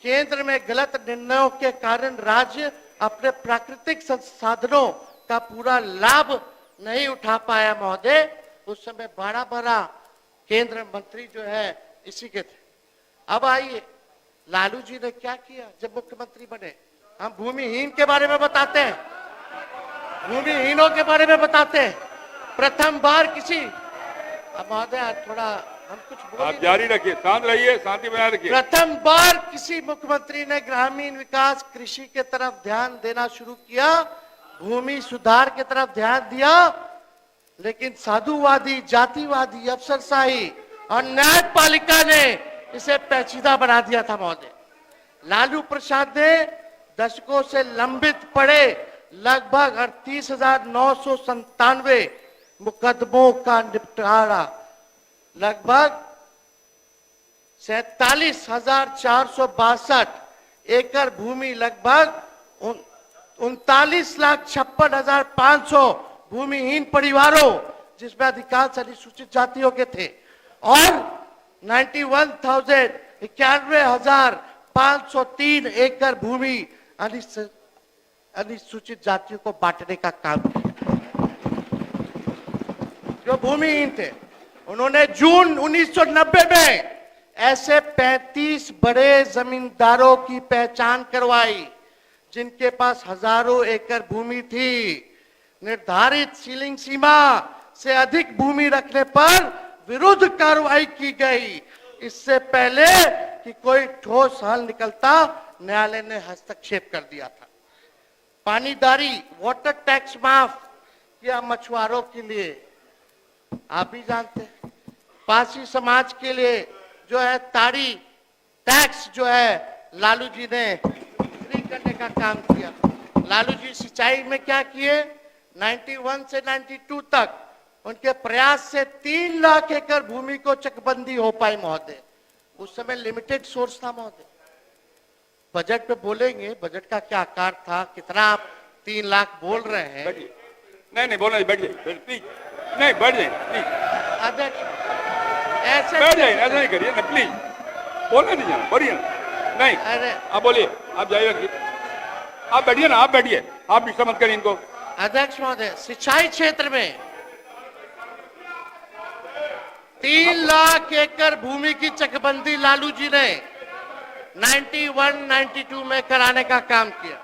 केंद्र में गलत निर्णयों के कारण राज्य अपने प्राकृतिक संसाधनों का पूरा लाभ नहीं उठा पाया महोदय। उस समय बड़ा बड़ा केंद्र मंत्री जो है इसी के थे। अब आइए लालू जी ने क्या किया जब मुख्यमंत्री बने। हम भूमिहीन के बारे में बताते हैं, भूमिहीनों के बारे में बताते हैं। प्रथम बार किसी, अब महोदय थोड़ा हम कुछ आप जारी रखिए, शांत रहिए, शांति बनाए रखिए। प्रथम बार किसी मुख्यमंत्री ने ग्रामीण विकास कृषि के तरफ ध्यान देना शुरू किया, भूमि सुधार के तरफ ध्यान दिया, लेकिन साधुवादी, जातिवादी, अफसरशाही और न्यायपालिका ने इसे पेचीदा बना दिया था महोदय। लालू प्रसाद ने दशकों से लंबित पड़े लगभग 38,997 मुकदमों का निपटारा, लगभग 47,462 एकड़ भूमि, लगभग 39,56,500 भूमिहीन परिवारों, जिसमें अधिकांश अनुसूचित जातियों के थे, और 91,503 एकड़ भूमि अनुसूचित जातियों को बांटने का काम किया। जो भूमिहीन थे उन्होंने जून 1990 में ऐसे 35 बड़े जमींदारों की पहचान करवाई जिनके पास हजारों एकड़ भूमि थी। निर्धारित सीलिंग सीमा से अधिक भूमि रखने पर विरुद्ध कार्रवाई की गई। इससे पहले कि कोई ठोस हल निकलता, न्यायालय ने हस्तक्षेप कर दिया था। पानीदारी वाटर टैक्स माफ किया मछुआरों के लिए, आप भी जानते हैं। पासी समाज के लिए जो है ताड़ी टैक्स जो है लालू जी ने फ्री करने का काम किया। लालू जी सिंचाई में क्या किए, 91 से 92 तक उनके प्रयास से 3 लाख एकड़ भूमि को चकबंदी हो पाई महोदय। उस समय लिमिटेड सोर्स था महोदय। बजट पे बोलेंगे बजट का क्या आकार था, कितना आप 3 लाख बोल रहे हैं। बैठिए, नहीं बोलना, बैठिए प्लीज, नहीं बैठ जाइए प्लीज, अध्यक्ष ऐसे बैठ जाइए, ऐसा नहीं करिए ना प्लीज, बोलना नहीं जाना, बढ़िए ना, नहीं अरे आप बोलिए, आप जाइए रखिए, आप बैठिए ना, आप बैठिए, आप डिस्टर्ब मत करिए इनको। अध्यक्ष महोदय, सिंचाई क्षेत्र में 3 लाख एकड़ भूमि की चकबंदी लालू जी ने 91-92 में कराने का काम किया।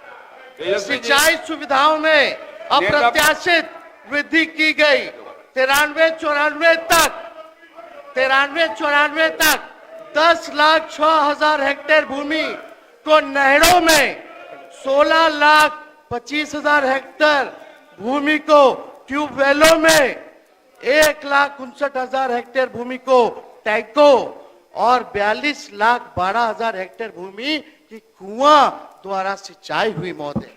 सिंचाई सुविधाओं में अप्रत्याशित वृद्धि की गई। 93-94 तक 10,06,000 हेक्टेयर भूमि को नहरों में, 16,25,000 हेक्टेयर भूमि को ट्यूबवेलों में, 1,59,000 हेक्टेयर भूमि को टैंकों और 42,12,000 हेक्टेयर भूमि की कुआं द्वारा सिंचाई हुई महोदय।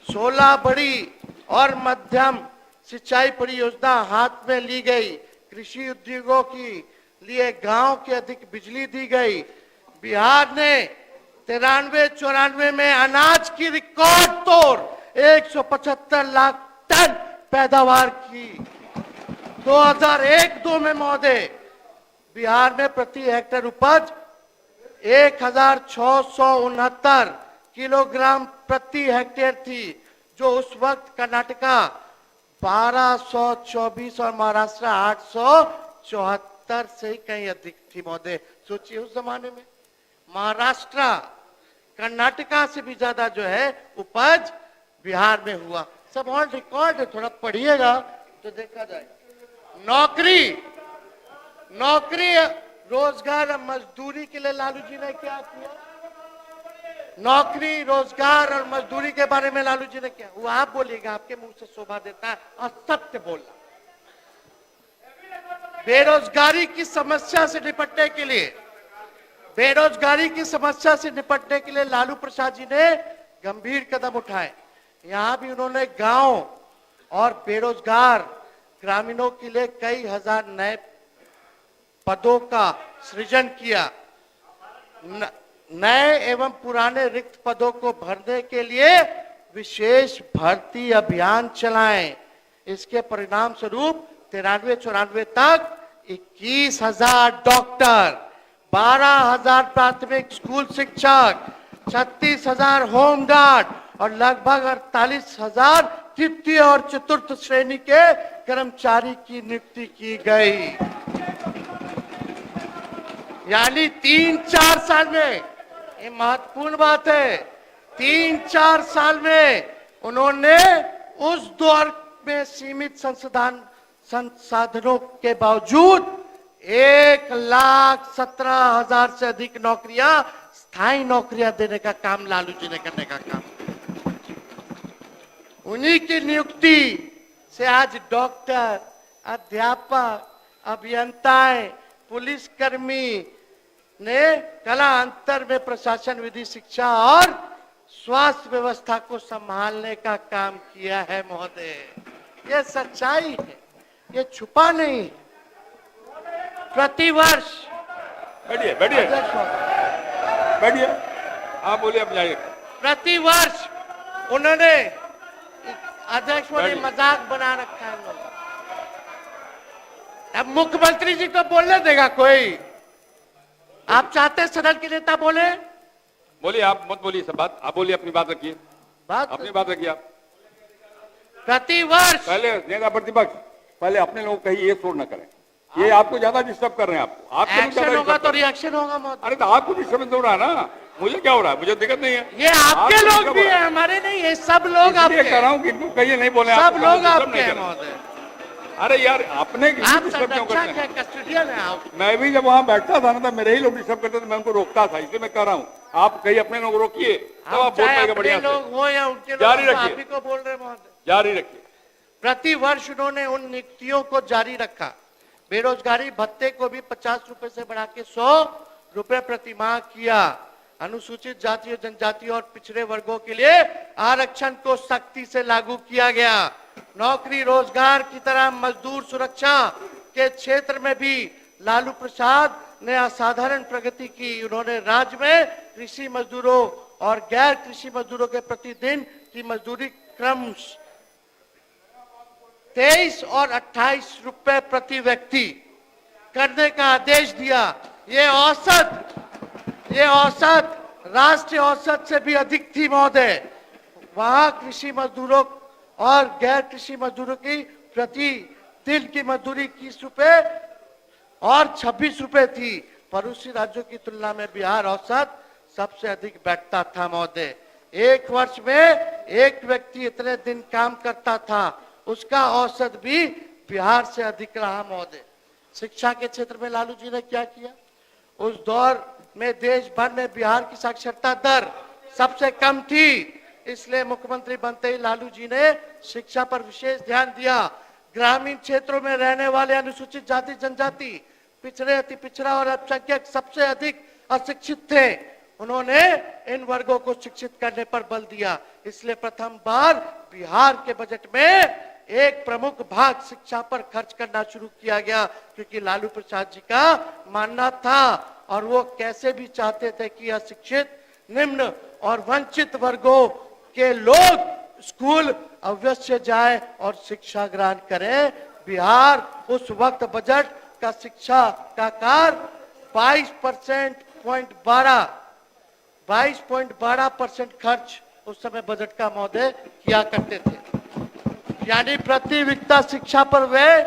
16 बड़ी और मध्यम सिंचाई परियोजना हाथ में ली गई। कृषि उद्योगों की लिए गांव के अधिक बिजली दी गई। बिहार ने 93-94 में अनाज की रिकॉर्ड तोड़ 175 लाख टन पैदावार की। 2001-2 में महोदय बिहार में प्रति हेक्टेयर उपज 1,669 किलोग्राम प्रति हेक्टेयर थी, जो उस वक्त कर्नाटका 1224 और महाराष्ट्र 874 से ही कहीं अधिक थी महोदय। सोचिए उस जमाने में महाराष्ट्र कर्नाटका से भी ज्यादा जो है उपज बिहार में हुआ। सब ऑन रिकॉर्ड है, थोड़ा पढ़िएगा तो देखा जाए। नौकरी रोजगार और मजदूरी के लिए लालू जी ने क्या किया? नौकरी रोजगार और मजदूरी के बारे में लालू जी ने क्या, वो आप बोलिएगा, आपके मुंह से शोभा देता है और सत्य बोलना। बेरोजगारी की समस्या से निपटने के लिए लालू प्रसाद जी ने गंभीर कदम उठाए। यहां भी उन्होंने गांव और बेरोजगार ग्रामीणों के लिए कई हजार नए पदों का सृजन किया। नए एवं पुराने रिक्त पदों को भरने के लिए विशेष भर्ती अभियान चलाएं। इसके परिणाम स्वरूप 93-94 तक 21,000 डॉक्टर, 12,000 प्राथमिक स्कूल शिक्षक, 36,000 होमगार्ड और लगभग 48,000 तृतीय और चतुर्थ श्रेणी के कर्मचारी की नियुक्ति की गई। यानी 3-4 साल में, ये महत्वपूर्ण बात है, 3-4 साल में उन्होंने उस दौर में सीमित संसाधनों के बावजूद 1,17,000 से अधिक नौकरियां, स्थायी नौकरियां देने का काम लालू जी ने करने का काम। उन्हीं की नियुक्ति से आज डॉक्टर, अध्यापक, अभियंताएं, पुलिसकर्मी ने कला अंतर में प्रशासन, विधि, शिक्षा और स्वास्थ्य व्यवस्था को संभालने का काम किया है महोदय। ये सच्चाई है, ये छुपा नहीं है। प्रतिवर्ष बैठिए, आप बोलिए, अब जाइए। प्रतिवर्ष उन्होंने, अध्यक्ष ने मजाक बना रखा है लोग। अब मुख्यमंत्री जी को बोलने देगा कोई? आप चाहते सदन के नेता बोले? बोलिए, आप मत बोलिए सब बात, आप बोलिए, अपनी बात रखिए, अपनी बात रखिए आप। प्रतिवर्ष पहले नेता प्रतिपक्ष, पहले अपने लोग कहीं ये शोर न करें। ये आपको ज्यादा डिस्टर्ब कर रहे हैं। आपको आपको एक्शन ज्यादा होगा disturb तो कर रहे हैं। रिएक्शन होगा महोदय। अरे तो आपको डिस्टर्बेंस हो रहा है ना, मुझे क्या हो रहा है? मुझे दिक्कत नहीं है। ये आपके आपको लोग disturb भी हो रहा हैं, हमारे नहीं है, सब लोग इसलिए आपके कह रहा हूँ कि इनको कहिए नहीं बोले, सब आपको लोग disturb आपके नहीं हैं करें। महोदय। अरे यार अपने आप डिस्टर्ब क्यों करते संरक्षक हैं? है, कस्टोडियन है आप। मैं भी जब वहां बैठता था ना, तो मेरे ही लोग डिस्टर्ब करते थे, मैं उनको रोकता था। इसलिए मैं कह रहा हूँ आप कहीं अपने लोग रोकिए, तब आप बोल चाहे पाएंगे अपने बढ़िया लोग से। हो या उनके जारी लोग, रखिए। आप ही को बोल रहे हैं महोदय। जारी रखिए। प्रति वर्ष उन्होंने उन नियुक्तियों को जारी रखा। बेरोजगारी भत्ते को भी 50 रुपए से बढ़ा के 100 रुपए प्रति माह किया। अनुसूचित जाति, जनजाति और पिछड़े वर्गों के लिए आरक्षण को सख्ती से लागू किया गया। नौकरी रोजगार की तरह मजदूर सुरक्षा के क्षेत्र में भी लालू प्रसाद ने असाधारण प्रगति की। उन्होंने राज्य में कृषि मजदूरों और गैर कृषि मजदूरों के प्रतिदिन की मजदूरी क्रम 23 और 28 रुपए प्रति व्यक्ति करने का आदेश दिया। ये औसत राष्ट्रीय औसत से भी अधिक थी महोदय। वहां कृषि मजदूरों और गैर कृषि मजदूरों की प्रति दिन की मजदूरी 21 रुपए और 26 रुपए थी। पड़ोसी राज्यों की तुलना में बिहार औसत सबसे अधिक बैठता था महोदय। एक वर्ष में एक व्यक्ति इतने दिन काम करता था, उसका औसत भी बिहार से अधिक रहा महोदय। शिक्षा के क्षेत्र में लालू जी ने क्या किया? उस दौर में देश भर में बिहार की साक्षरता दर सबसे कम थी। इसलिए मुख्यमंत्री बनते ही लालू जी ने शिक्षा पर विशेष ध्यान दिया। ग्रामीण क्षेत्रों में रहने वाले अनुसूचित जाति, जनजाति, पिछड़े, अति पिछड़ा और अल्पसंख्यक सबसे अधिक अशिक्षित थे। उन्होंने इन वर्गों को शिक्षित करने पर बल दिया। इसलिए प्रथम बार बिहार के बजट में एक प्रमुख भाग शिक्षा पर खर्च करना शुरू किया गया, क्योंकि लालू प्रसाद जी का मानना था और वो कैसे भी चाहते थे कि अशिक्षित, निम्न और वंचित वर्गों के लोग स्कूल अवश्य जाए और शिक्षा ग्रहण करें। बिहार उस वक्त बजट का शिक्षा का कार 22.12% खर्च उस समय बजट का महोदय किया करते थे। यानी प्रति वित्ता शिक्षा पर वे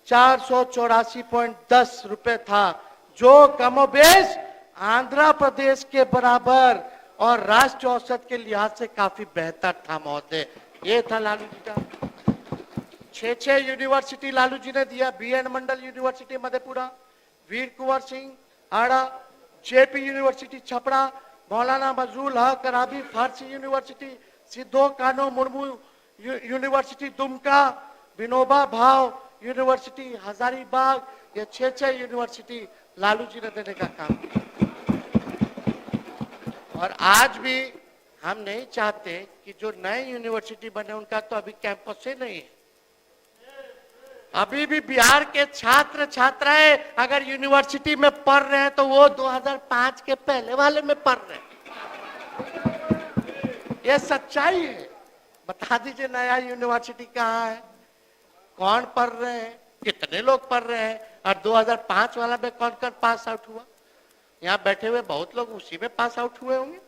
484.10 रुपए था, जो कमोबेश आंध्र प्रदेश के बराबर और राष्ट्रीय औसत के लिहाज से काफी बेहतर था महोदय। ये था लालू जी का। 6 यूनिवर्सिटी लालू जी ने दिया। BN मंडल यूनिवर्सिटी मधेपुरा, वीर कुंवर सिंह आड़ा, JP यूनिवर्सिटी छपरा, मौलाना मजरूल हक अराबी फारसी यूनिवर्सिटी, सिद्धो कानो मुर्मू यूनिवर्सिटी दुमका, विनोबा भाव यूनिवर्सिटी हजारीबाग। ये 6 यूनिवर्सिटी लालू जी ने देने का काम किया। और आज भी हम नहीं चाहते कि जो नए यूनिवर्सिटी बने उनका तो अभी कैंपस ही नहीं है। अभी भी बिहार के छात्र छात्राएं अगर यूनिवर्सिटी में पढ़ रहे हैं तो वो 2005 के पहले वाले में पढ़ रहे हैं। ये सच्चाई है। बता दीजिए नया यूनिवर्सिटी कहाँ है, कौन पढ़ रहे हैं, कितने लोग पढ़ रहे हैं, और 2005 वाला में कौन कौन पास आउट हुआ। यहाँ बैठे हुए बहुत लोग उसी में पास आउट हुए होंगे।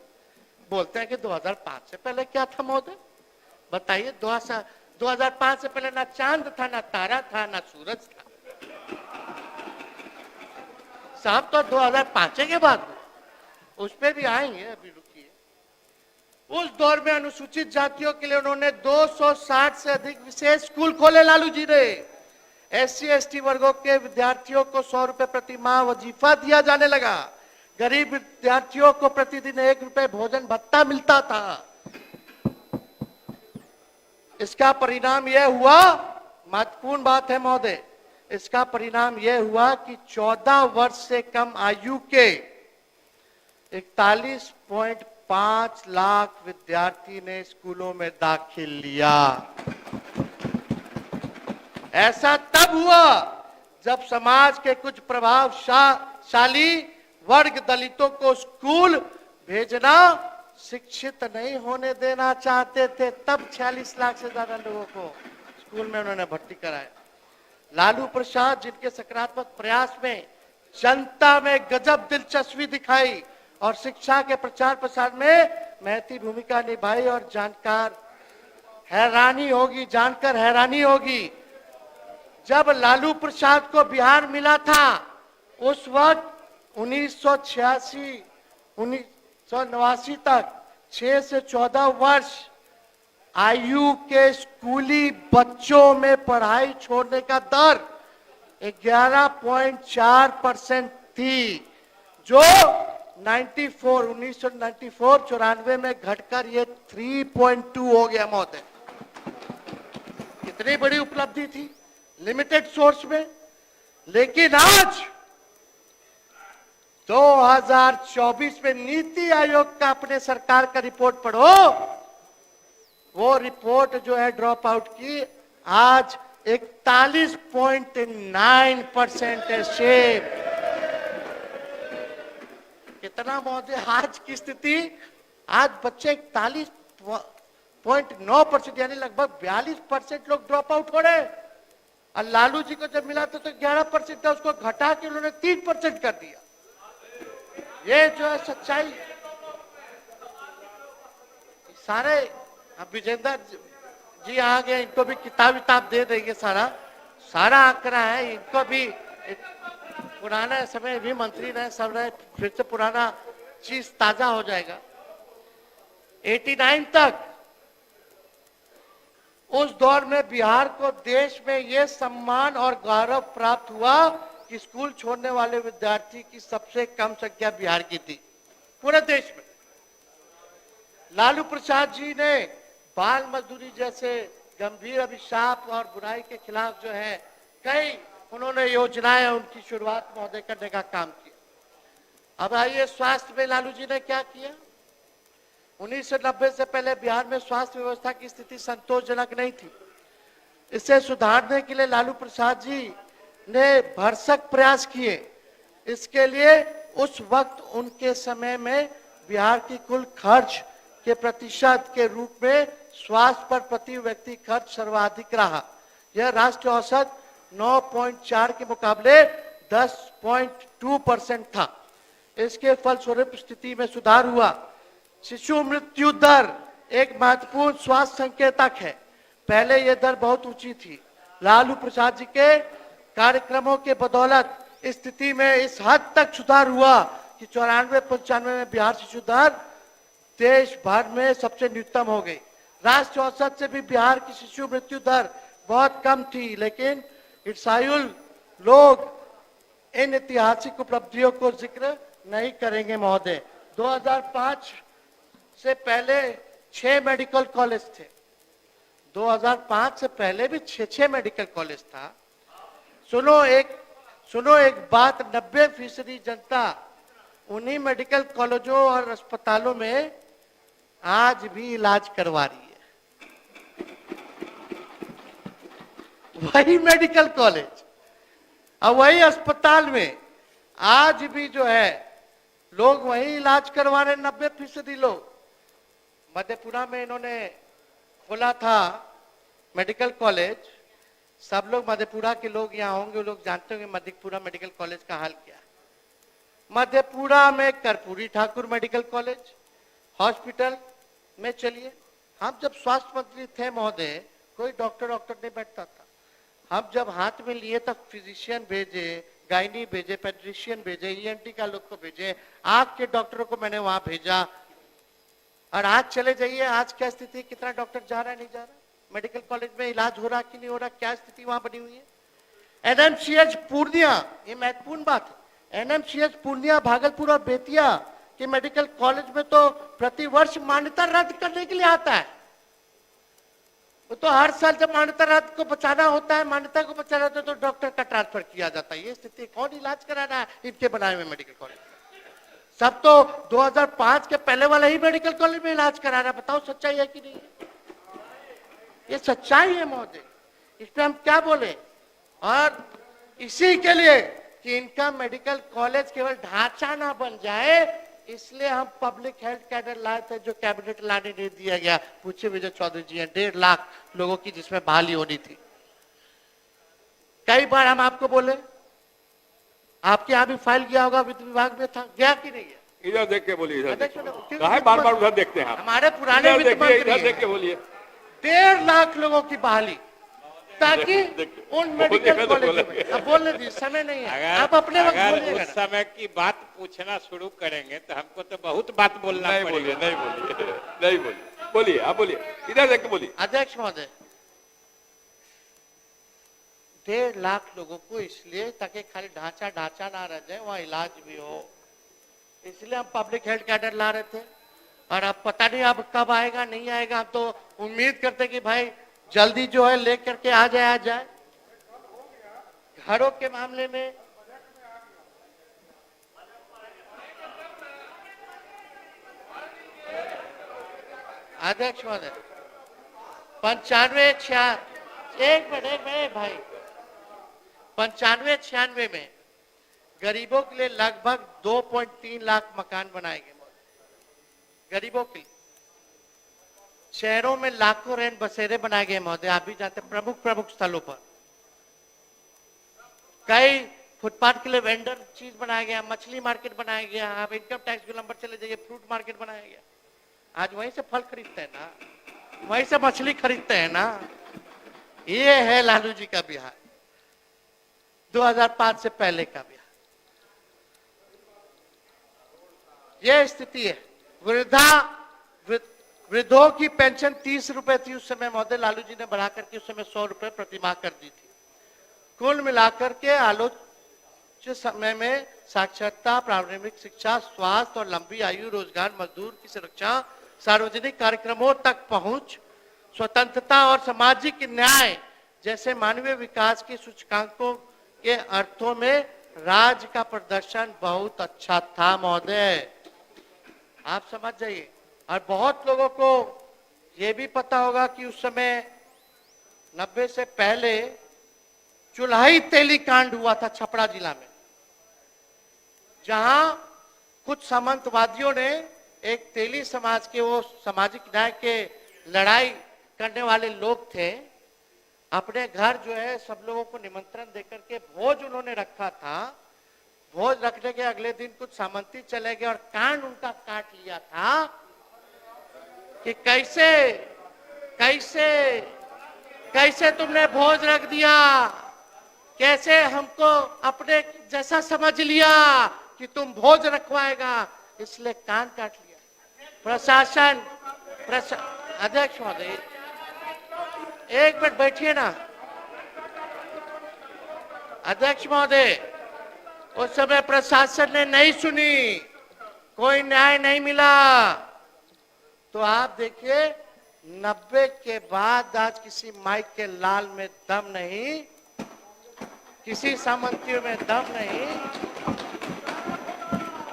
बोलते हैं कि 2005 से पहले क्या था महोदय, बताइए। 2005 से पहले ना चांद था, ना तारा था, ना सूरज था। साहब तो 2005 के बाद उस पर भी आएंगे, अभी रुकिए। उस दौर में अनुसूचित जातियों के लिए उन्होंने 260 से अधिक विशेष स्कूल खोले लालू जी ने। SC ST वर्गों के विद्यार्थियों को 100 रुपए प्रति माह वजीफा दिया जाने लगा। गरीब विद्यार्थियों को प्रतिदिन 1 रुपए भोजन भत्ता मिलता था। इसका परिणाम यह हुआ, महत्वपूर्ण बात है महोदय, इसका परिणाम यह हुआ कि 14 वर्ष से कम आयु के 41.5 लाख विद्यार्थी ने स्कूलों में दाखिल लिया। ऐसा तब हुआ जब समाज के कुछ प्रभावशाली वर्ग दलितों को स्कूल भेजना, शिक्षित नहीं होने देना चाहते थे। तब 46 लाख से ज्यादा लोगों को स्कूल में उन्होंने भर्ती कराया। लालू प्रसाद जिनके सकारात्मक प्रयास में जनता में गजब दिलचस्पी दिखाई और शिक्षा के प्रचार प्रसार में महती भूमिका निभाई, और जानकर हैरानी होगी जब लालू प्रसाद को बिहार मिला था उस वक्त 1986 1989 तक 6 से 14 वर्ष आयु के स्कूली बच्चों में पढ़ाई छोड़ने का दर 11.4% थी, जो 1994 में घटकर ये 3.2 हो गया महोदय। कितनी बड़ी उपलब्धि थी लिमिटेड सोर्स में। लेकिन आज 2024 में नीति आयोग का अपने सरकार का रिपोर्ट पढ़ो, वो रिपोर्ट जो है ड्रॉप आउट की आज 41.9% है शेप। कितना महोदय आज की स्थिति, आज बच्चे 41.9% यानी लगभग 42% लोग ड्रॉप आउट हो रहे हैं। और लालू जी को जब मिला था तो 11% था, उसको घटा के उन्होंने 3% कर दिया। ये जो है सच्चाई सारे। अब विजेंद्र जी आ गए, इनको भी किताब दे देंगे, सारा आंकड़ा है। इनको भी पुराना समय भी मंत्री रहे, सब रहे, फिर से पुराना चीज ताजा हो जाएगा। 89 तक उस दौर में बिहार को देश में यह सम्मान और गौरव प्राप्त हुआ कि स्कूल छोड़ने वाले विद्यार्थी की सबसे कम संख्या बिहार की थी पूरे देश में। लालू प्रसाद जी ने बाल मजदूरी जैसे गंभीर अभिशाप और बुराई के खिलाफ जो है कई उन्होंने योजनाएं उनकी शुरुआत महोदय करने का काम किया। अब आइए स्वास्थ्य में लालू जी ने क्या किया। 1990 से पहले बिहार में स्वास्थ्य व्यवस्था की स्थिति संतोषजनक नहीं थी। इसे सुधारने के लिए लालू प्रसाद जी ने भरसक प्रयास किए। इसके लिए उस वक्त उनके समय में बिहार की कुल खर्च के प्रतिशत के रूप में स्वास्थ्य पर प्रति व्यक्ति खर्च सर्वाधिक रहा। यह राष्ट्रीय औसत 9.4 के मुकाबले 10.2% था। इसके फलस्वरूप स्थिति में सुधार हुआ। शिशु मृत्यु दर एक महत्वपूर्ण स्वास्थ्य संकेतक है। पहले यह दर बहुत ऊंची थी। लालू प्रसाद जी के कार्यक्रमों के बदौलत स्थिति में इस हद तक सुधार हुआ कि 94-95 में बिहार शिशु दर देश भर में सबसे न्यूनतम हो गई। राष्ट्रीय औसत से भी बिहार की शिशु मृत्यु दर बहुत कम थी। लेकिन ईर्ष्यालु लोग इन ऐतिहासिक उपलब्धियों को जिक्र नहीं करेंगे महोदय। 2005 से पहले 6 मेडिकल कॉलेज थे। 2005 से पहले भी 6 मेडिकल कॉलेज था। सुनो एक बात, 90% जनता उन्हीं मेडिकल कॉलेजों और अस्पतालों में आज भी इलाज करवा रही है। वही मेडिकल कॉलेज और वही अस्पताल में आज भी जो है लोग वही इलाज करवा रहे। 90% लोग। मधेपुरा में इन्होंने खोला था मेडिकल कॉलेज। सब लोग मधेपुरा के लोग यहाँ होंगे, लोग जानते होंगे मधेपुरा मेडिकल कॉलेज का हाल क्या है। मधेपुरा में Karpoori Thakur medical college hospital में चलिए, हम जब स्वास्थ्य मंत्री थे महोदय, कोई डॉक्टर नहीं बैठता था। हम जब हाथ में लिए तब फिजिशियन भेजे, गायनी भेजे, पेडिट्रिशियन भेजे, ईएनटी का लोग को भेजे, आंख के डॉक्टरों को मैंने वहां भेजा। और आज चले जाइए, आज क्या स्थिति, कितना डॉक्टर जा रहा है नहीं जा रहा, मेडिकल कॉलेज में इलाज हो रहा कि नहीं हो रहा, क्या स्थिति वहां बनी हुई है। एनएमसीएच पूर्णिया, ये महत्वपूर्ण बात है, एनएमसीएच पूर्णिया, भागलपुर और बेतिया के मेडिकल कॉलेज में तो प्रतिवर्ष मान्यता रद्द करने के लिए आता है। वो तो हर साल जब मान्यता रद्द को बचाना होता है, मान्यता को बचाना होता है, तो डॉक्टर का ट्रांसफर किया जाता है। ये स्थिति, कौन इलाज करा रहा है इनके बनाए हुए मेडिकल कॉलेज? सब तो 2005 के पहले वाला ही मेडिकल कॉलेज में इलाज करा रहा है। बताओ सच्चाई है कि नहीं है? ये सच्चाई है महोदय, इसमें हम क्या बोले। और इसी के लिए कि इनका मेडिकल कॉलेज केवल ढांचा ना बन जाए, इसलिए हम पब्लिक हेल्थ कैडर लाए थे, जो कैबिनेट लाने नहीं दिया गया। पूछे विजय चौधरी जी, 1.5 लाख लोगों की जिसमें बहाली होनी थी। कई बार हम आपको बोले, आपके यहाँ भी फाइल गया होगा, वित्त विभाग में था, गया कि नहीं गया? इधर देख के बोलिए, इधर बार बार उधर देखते हैं। हमारे पुराने वित्त मंत्री, इधर देख के बोलिए। 1.5 लाख लोगों की बहाली ताकि देखिए, उन मेडिकल बोलिएगा तो कॉलेज बोलेंगे। में अब बोलने दीजिए, समय नहीं है, अगर आप अपने वक्त अगर बोलिएगा उस ना। समय की बात पूछना शुरू करेंगे तो हमको तो बहुत बात बोलना नहीं पड़ेगा। बोलिए, नहीं बोलिए, नहीं बोलिए, बोलिए, आप बोलिए, इधर देख के बोलिए। अध्यक्ष महोदय, 1.5 लाख लोगों को इसलिए ताकि खाली ढांचा ढांचा ना रह जाए, वहाँ इलाज भी हो, इसलिए हम पब्लिक हेल्थ कैडर ला रहे थे। और अब पता नहीं अब कब आएगा नहीं आएगा, हम तो उम्मीद करते कि भाई जल्दी जो है लेकर के आ जाए। घरों के मामले में अध्यक्ष महोदय एक मिनट भाई 95-96 में गरीबों के लिए लगभग 2.3 लाख मकान बनाए गए महोदय, गरीबों के लिए। शहरों में लाखों रैन बसेरे बनाए गए महोदय, आप भी जानते हैं, प्रमुख स्थलों पर। कई फुटपाथ के लिए वेंडर चीज बनाया गया, मछली मार्केट बनाया गया, आप इनकम टैक्स गोलंबर चले जाइए, फ्रूट मार्केट बनाया गया। आज वहीं से फल खरीदते हैं ना, वहीं से मछली खरीदते हैं ना। ये है लालू जी का बिहार, 2005 से पहले का बिहार। यह स्थिति है। वृद्धों की पेंशन 30 रुपए थी उस समय महोदय, लालू जी ने बढ़ा करके उस समय 100 रुपए प्रतिमाह कर दी थी। कुल मिलाकर के आलोच्य समय में साक्षरता, प्रारंभिक शिक्षा, स्वास्थ्य और लंबी आयु, रोजगार, मजदूर की सुरक्षा, सार्वजनिक कार्यक्रमों तक पहुंच, स्वतंत्रता और सामाजिक न्याय जैसे मानवीय विकास के सूचकांकों के अर्थों में राज्य का प्रदर्शन बहुत अच्छा था महोदय, आप समझ जाइए। और बहुत लोगों को यह भी पता होगा कि उस समय 90 से पहले चुल्हाई तेली कांड हुआ था छपरा जिला में, जहां कुछ सामंतवादियों ने एक तेली समाज के, वो सामाजिक न्याय के लड़ाई करने वाले लोग थे, अपने घर जो है सब लोगों को निमंत्रण देकर के भोज उन्होंने रखा था। भोज रखने के अगले दिन कुछ सामंती चले गए और कान उनका काट लिया था कि कैसे कैसे कैसे तुमने भोज रख दिया, कैसे हमको अपने जैसा समझ लिया कि तुम भोज रखवाएगा, इसलिए कान काट लिया। अध्यक्ष महोदय एक मिनट बैठिए ना। अध्यक्ष महोदय, उस समय प्रशासन ने नहीं सुनी, कोई न्याय नहीं मिला। तो आप देखिए 90 के बाद आज किसी माइक के लाल में दम नहीं, किसी सामंतियों में दम नहीं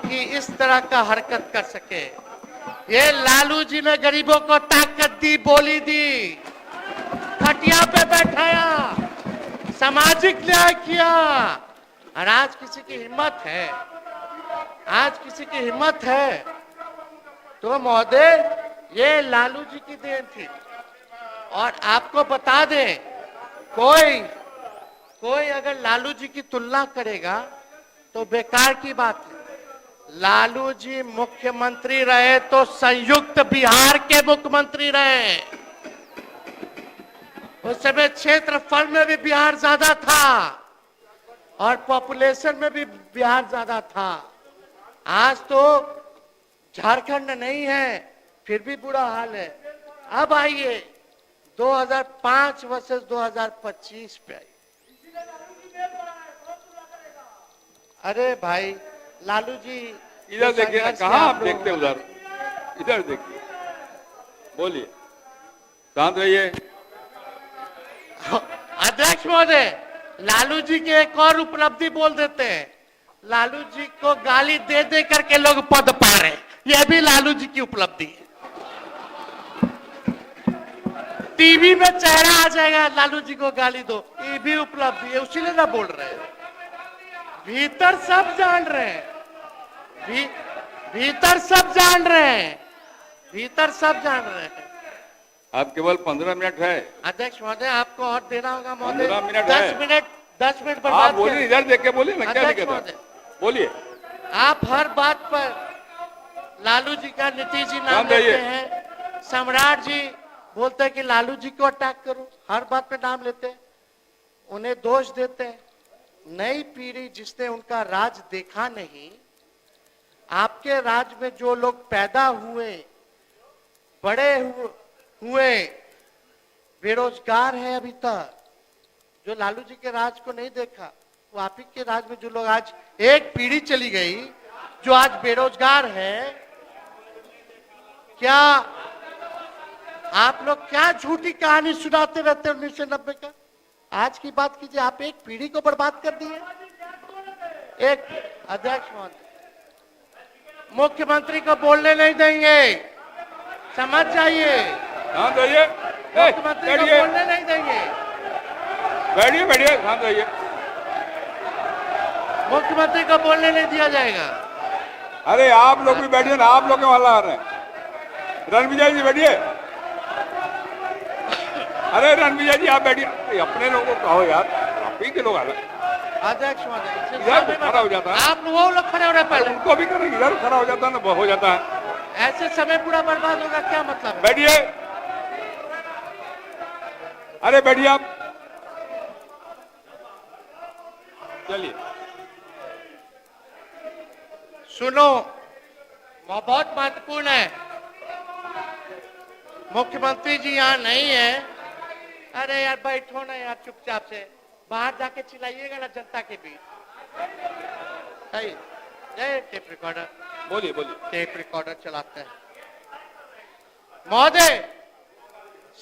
कि इस तरह का हरकत कर सके। ये लालू जी ने गरीबों को ताकत दी, बोली दी, खटिया पे बैठाया, सामाजिक न्याय किया। और आज किसी की हिम्मत है, आज किसी की हिम्मत है तो महोदय ये लालू जी की देन थी। और आपको बता दें, कोई अगर लालू जी की तुलना करेगा तो बेकार की बात है। लालू जी मुख्यमंत्री रहे तो संयुक्त बिहार के मुख्यमंत्री रहे, उस समय क्षेत्रफल में भी बिहार ज्यादा था और पॉपुलेशन में भी बिहार ज्यादा था। आज तो झारखंड नहीं है, फिर भी बुरा हाल है। अब आइए 2005 वर्सेस 2025 पे आइए। अरे भाई लालू जी इधर देखिए ना, कहाँ आप देखते उधर, इधर देखिए, बोलिए, शांत रहिए। अध्यक्ष महोदय, लालू जी की एक और उपलब्धि बोल देते हैं। लालू जी को गाली दे दे करके लोग पद पा रहे, यह भी लालू जी की उपलब्धि है। टीवी में चेहरा आ जाएगा, लालू जी को गाली दो, ये भी उपलब्धि है, उसीलिए ना बोल रहे हैं। भीतर सब जान रहे हैं, भीतर सब जान रहे हैं, भीतर सब जान रहे हैं। आप केवल 15 मिनट है अध्यक्ष महोदय, आपको और देना होगा महोदय। 15 मिनट 10 मिनट आप बर्बाद बोलिए, करें। इधर देख के बोलिए ना, क्या अध्यक्ष दिक्कत महोदय, है, बोलिए। आप हर बात पर लालू जी का नीतीश जी नाम शांत रहिए। लेते हैं, सम्राट जी बोलते हैं कि लालू जी को अटैक करो, हर बात पे नाम लेते हैं। उन्हें दोष देते हैं। नई पीढ़ी जिसने उनका राज देखा नहीं, आपके राज में जो लोग पैदा हुए, बड़े हुए बेरोजगार हैं अभी तक, जो लालू जी के राज को नहीं देखा, वो आप ही के राज में जो लोग, आज एक पीढ़ी चली गई जो आज बेरोजगार है। क्या आप लोग क्या झूठी कहानी सुनाते रहते हैं 1990 का? आज की बात कीजिए, आप एक पीढ़ी को बर्बाद कर दिए। एक अध्यक्ष महोदय, मुख्यमंत्री को बोलने नहीं देंगे, समझ जाइए। शांत रहिए, मुख्यमंत्री को बोलने नहीं देंगे। बैठिए बैठिए, शांत रहिए। मुख्यमंत्री को बोलने नहीं दिया जाएगा। अरे आप लोग भी बैठिए ना, आप लोग हल्ला कर रहे हैं। रणविजय जी बैठिए। अरे रणविजय जी आप बैठिए। अपने लोगों को कहो यार, आप ही के लोग अलग। अध्यक्ष महोदय, इधर खड़ा हो जाता है, आप वो लोग खड़े हो रहे पहले, उनको भी करेंगे, इधर खड़ा हो जाता है ना, हो जाता है। ऐसे समय पूरा बर्बाद होगा, क्या मतलब है? बैठिए। अरे बैठिए आप, चलिए। सुनो, बहुत महत्वपूर्ण है। मुख्यमंत्री जी यहाँ नहीं है। अरे यार बैठो ना यार, चुपचाप से बाहर जाके चिल्लाइएगा ना जनता के बीच। सही, जय टेप रिकॉर्डर। बोलिए बोलिए। टेप रिकॉर्डर चलाते हैं। महोदय,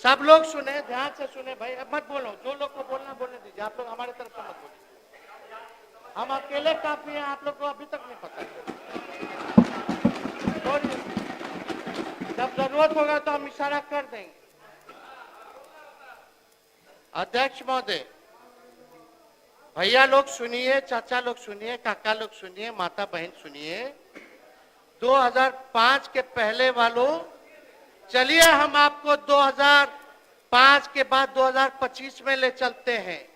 सब लोग सुने, ध्यान से सुने भाई, अब मत बोलो। जो लोग को बोलना बोलने दीजिए, आप लोग हमारे तरफ से मत बोलिए। हम अकेले काफी हैं, आप लोग को अभी तक नहीं पता। जब जरूरत होगा तो हम इशारा कर देंगे। अध्यक्ष महोदय, भैया लोग सुनिए, चाचा लोग सुनिए, काका लोग सुनिए, माता बहन सुनिए। 2005 के पहले वालों, चलिए हम आपको 2005 के बाद 2025 में ले चलते हैं।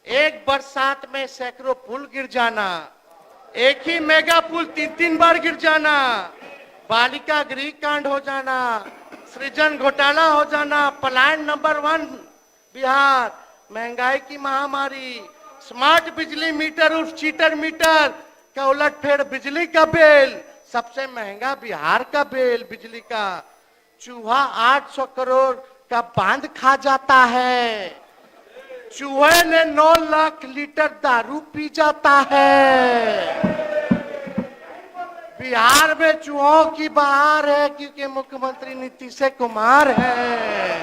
एक बरसात में सैकड़ों पुल गिर जाना, एक ही मेगा पुल 3-3 बार गिर जाना, बालिका गृह कांड हो जाना, सृजन घोटाला हो जाना, पलायन नंबर 1 बिहार, महंगाई की महामारी, स्मार्ट बिजली मीटर उर्फ चीटर मीटर का उलटफेर, बिजली का बिल, सबसे महंगा बिहार का बिल बिजली का, चूहा 800 करोड़ का बांध खा जाता है, चूहे ने 9 लाख लीटर दारू पी जाता है। बिहार में चूहों की बहार है क्योंकि मुख्यमंत्री नीतीश कुमार है।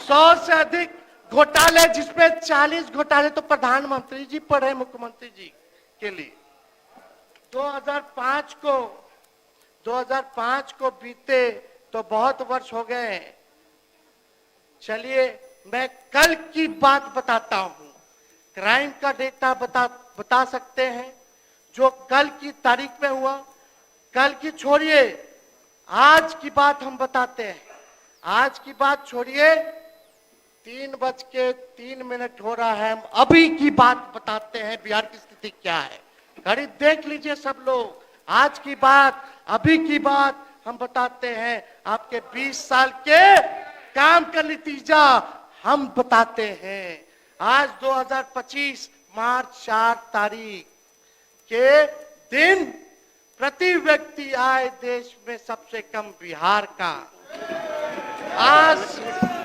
100 से अधिक घोटाले, जिसमें 40 घोटाले तो प्रधानमंत्री जी पढ़े मुख्यमंत्री जी के लिए। 2005 को बीते तो बहुत वर्ष हो गए। चलिए मैं कल की बात बताता हूं। क्राइम का डेटा बता सकते हैं जो कल की तारीख में हुआ। कल की छोड़िए, आज की बात हम बताते हैं। आज की बात छोड़िए, 3:03 हो रहा है, हम अभी की बात बताते हैं। बिहार की स्थिति क्या है, घड़ी देख लीजिए सब लोग। आज की बात, अभी की बात हम बताते हैं। आपके 20 साल के काम का नतीजा हम बताते हैं। आज 2025 मार्च 4 तारीख के दिन प्रति व्यक्ति आय देश में सबसे कम बिहार का। आज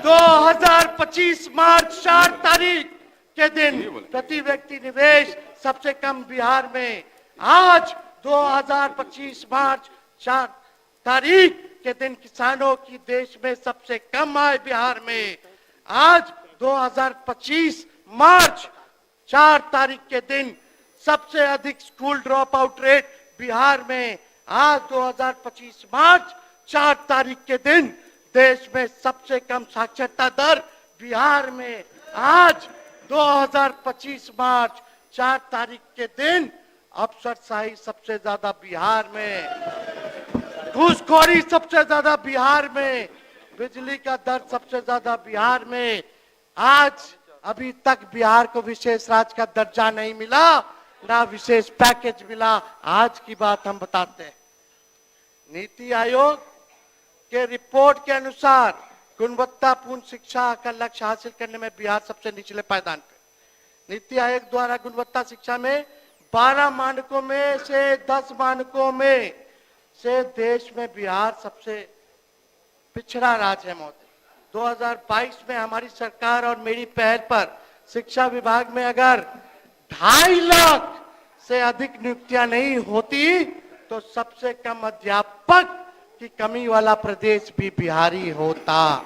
2025 मार्च 4 तारीख के दिन प्रति व्यक्ति निवेश सबसे कम बिहार में। आज 2025 मार्च 4 तारीख के दिन किसानों की देश में सबसे कम आय बिहार में। आज 2025 मार्च 4 तारीख के दिन सबसे अधिक school drop out rate Bihar में। आज 2025 मार्च 4 तारीख के दिन देश में सबसे कम साक्षरता दर बिहार में। आज 2025 मार्च 4 तारीख के दिन अफसरशाही सबसे ज्यादा बिहार में, घूसखोरी सबसे ज्यादा बिहार में, बिजली का दर सबसे ज्यादा बिहार में। आज अभी तक बिहार को विशेष राज्य का दर्जा नहीं मिला, ना विशेष पैकेज मिला। आज की बात हम बताते हैं। नीति आयोग के रिपोर्ट के अनुसार गुणवत्तापूर्ण शिक्षा का लक्ष्य हासिल करने में बिहार सबसे निचले पायदान पे। नीति आयोग द्वारा गुणवत्ता शिक्षा में 12 मानकों में से 10 मानकों में से देश में बिहार सबसे पिछड़ा राज्य है महोदय। 2022 में हमारी सरकार और मेरी पहल पर शिक्षा विभाग में अगर 2.5 लाख से अधिक नियुक्तियां नहीं होती तो सबसे कम अध्यापक की कमी वाला प्रदेश भी बिहारी होता।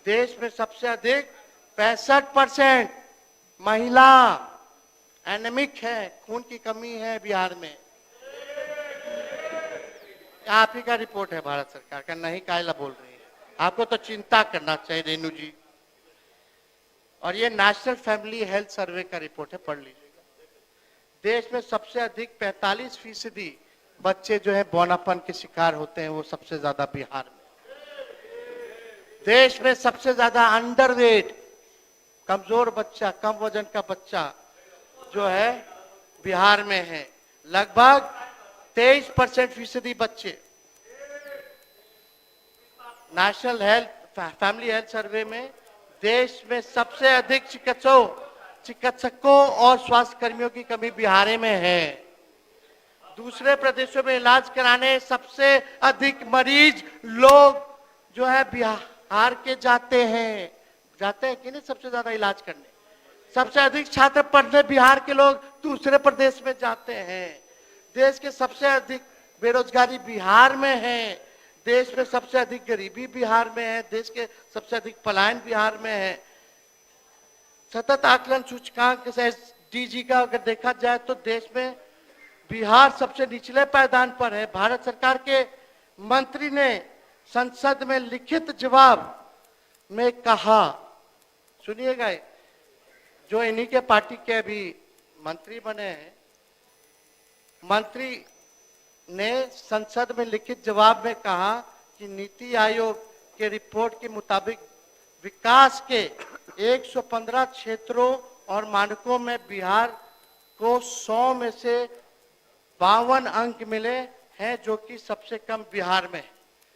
देश में सबसे अधिक 65% महिला एनेमिक है, खून की कमी है बिहार में। आप ही का रिपोर्ट है भारत सरकार का, नहीं कायला बोल रही है। आपको तो चिंता करना चाहिए रेणु जी। और ये नेशनल फैमिली हेल्थ सर्वे का रिपोर्ट है, पढ़ लीजिएगा। देश में सबसे अधिक 45% बच्चे जो है बौनापन के शिकार होते हैं, वो सबसे ज्यादा बिहार में। देश में सबसे ज्यादा अंडरवेट, कमजोर बच्चा, कम वजन का बच्चा जो है बिहार में है, लगभग 23% बच्चे। National health family health survey में देश में सबसे अधिक चिकित्सकों और स्वास्थ्य कर्मियों की कमी बिहार में है। दूसरे प्रदेशों में इलाज कराने सबसे अधिक मरीज लोग जो है बिहार के जाते हैं कि नहीं, सबसे ज्यादा इलाज करने। सबसे अधिक छात्र पढ़ने बिहार के लोग दूसरे प्रदेश में जाते हैं। देश के सबसे अधिक बेरोजगारी बिहार में है। देश में सबसे अधिक गरीबी बिहार में है। देश के सबसे अधिक पलायन बिहार में है। सतत आकलन सूचकांक से एसडीजी का अगर देखा जाए तो देश में बिहार सबसे निचले पायदान पर है। भारत सरकार के मंत्री ने संसद में लिखित जवाब में कहा, सुनिएगा, जो इन्हीं के पार्टी के अभी मंत्री बने हैं, मंत्री ने संसद में लिखित जवाब में कहा कि नीति आयोग के रिपोर्ट के मुताबिक विकास के 115 क्षेत्रों और मानकों में बिहार को 100 में से 52 अंक मिले हैं, जो कि सबसे कम बिहार में है।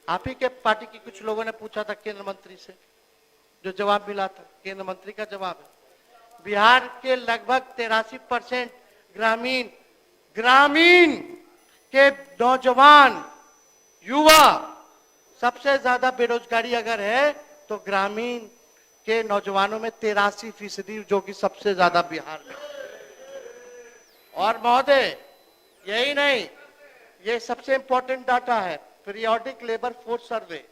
आप ही के पार्टी की कुछ लोगों ने पूछा था केंद्र मंत्री से, जो जवाब मिला था केंद्र मंत्री का जवाब है, बिहार के लगभग 83% ग्रामीण के नौजवान युवा, सबसे ज्यादा बेरोजगारी अगर है तो ग्रामीण के नौजवानों में 83%, जो कि सबसे ज्यादा बिहार में। और महोदय यही नहीं, ये सबसे इंपॉर्टेंट डाटा है, पीरियोडिक लेबर फोर्स सर्वे,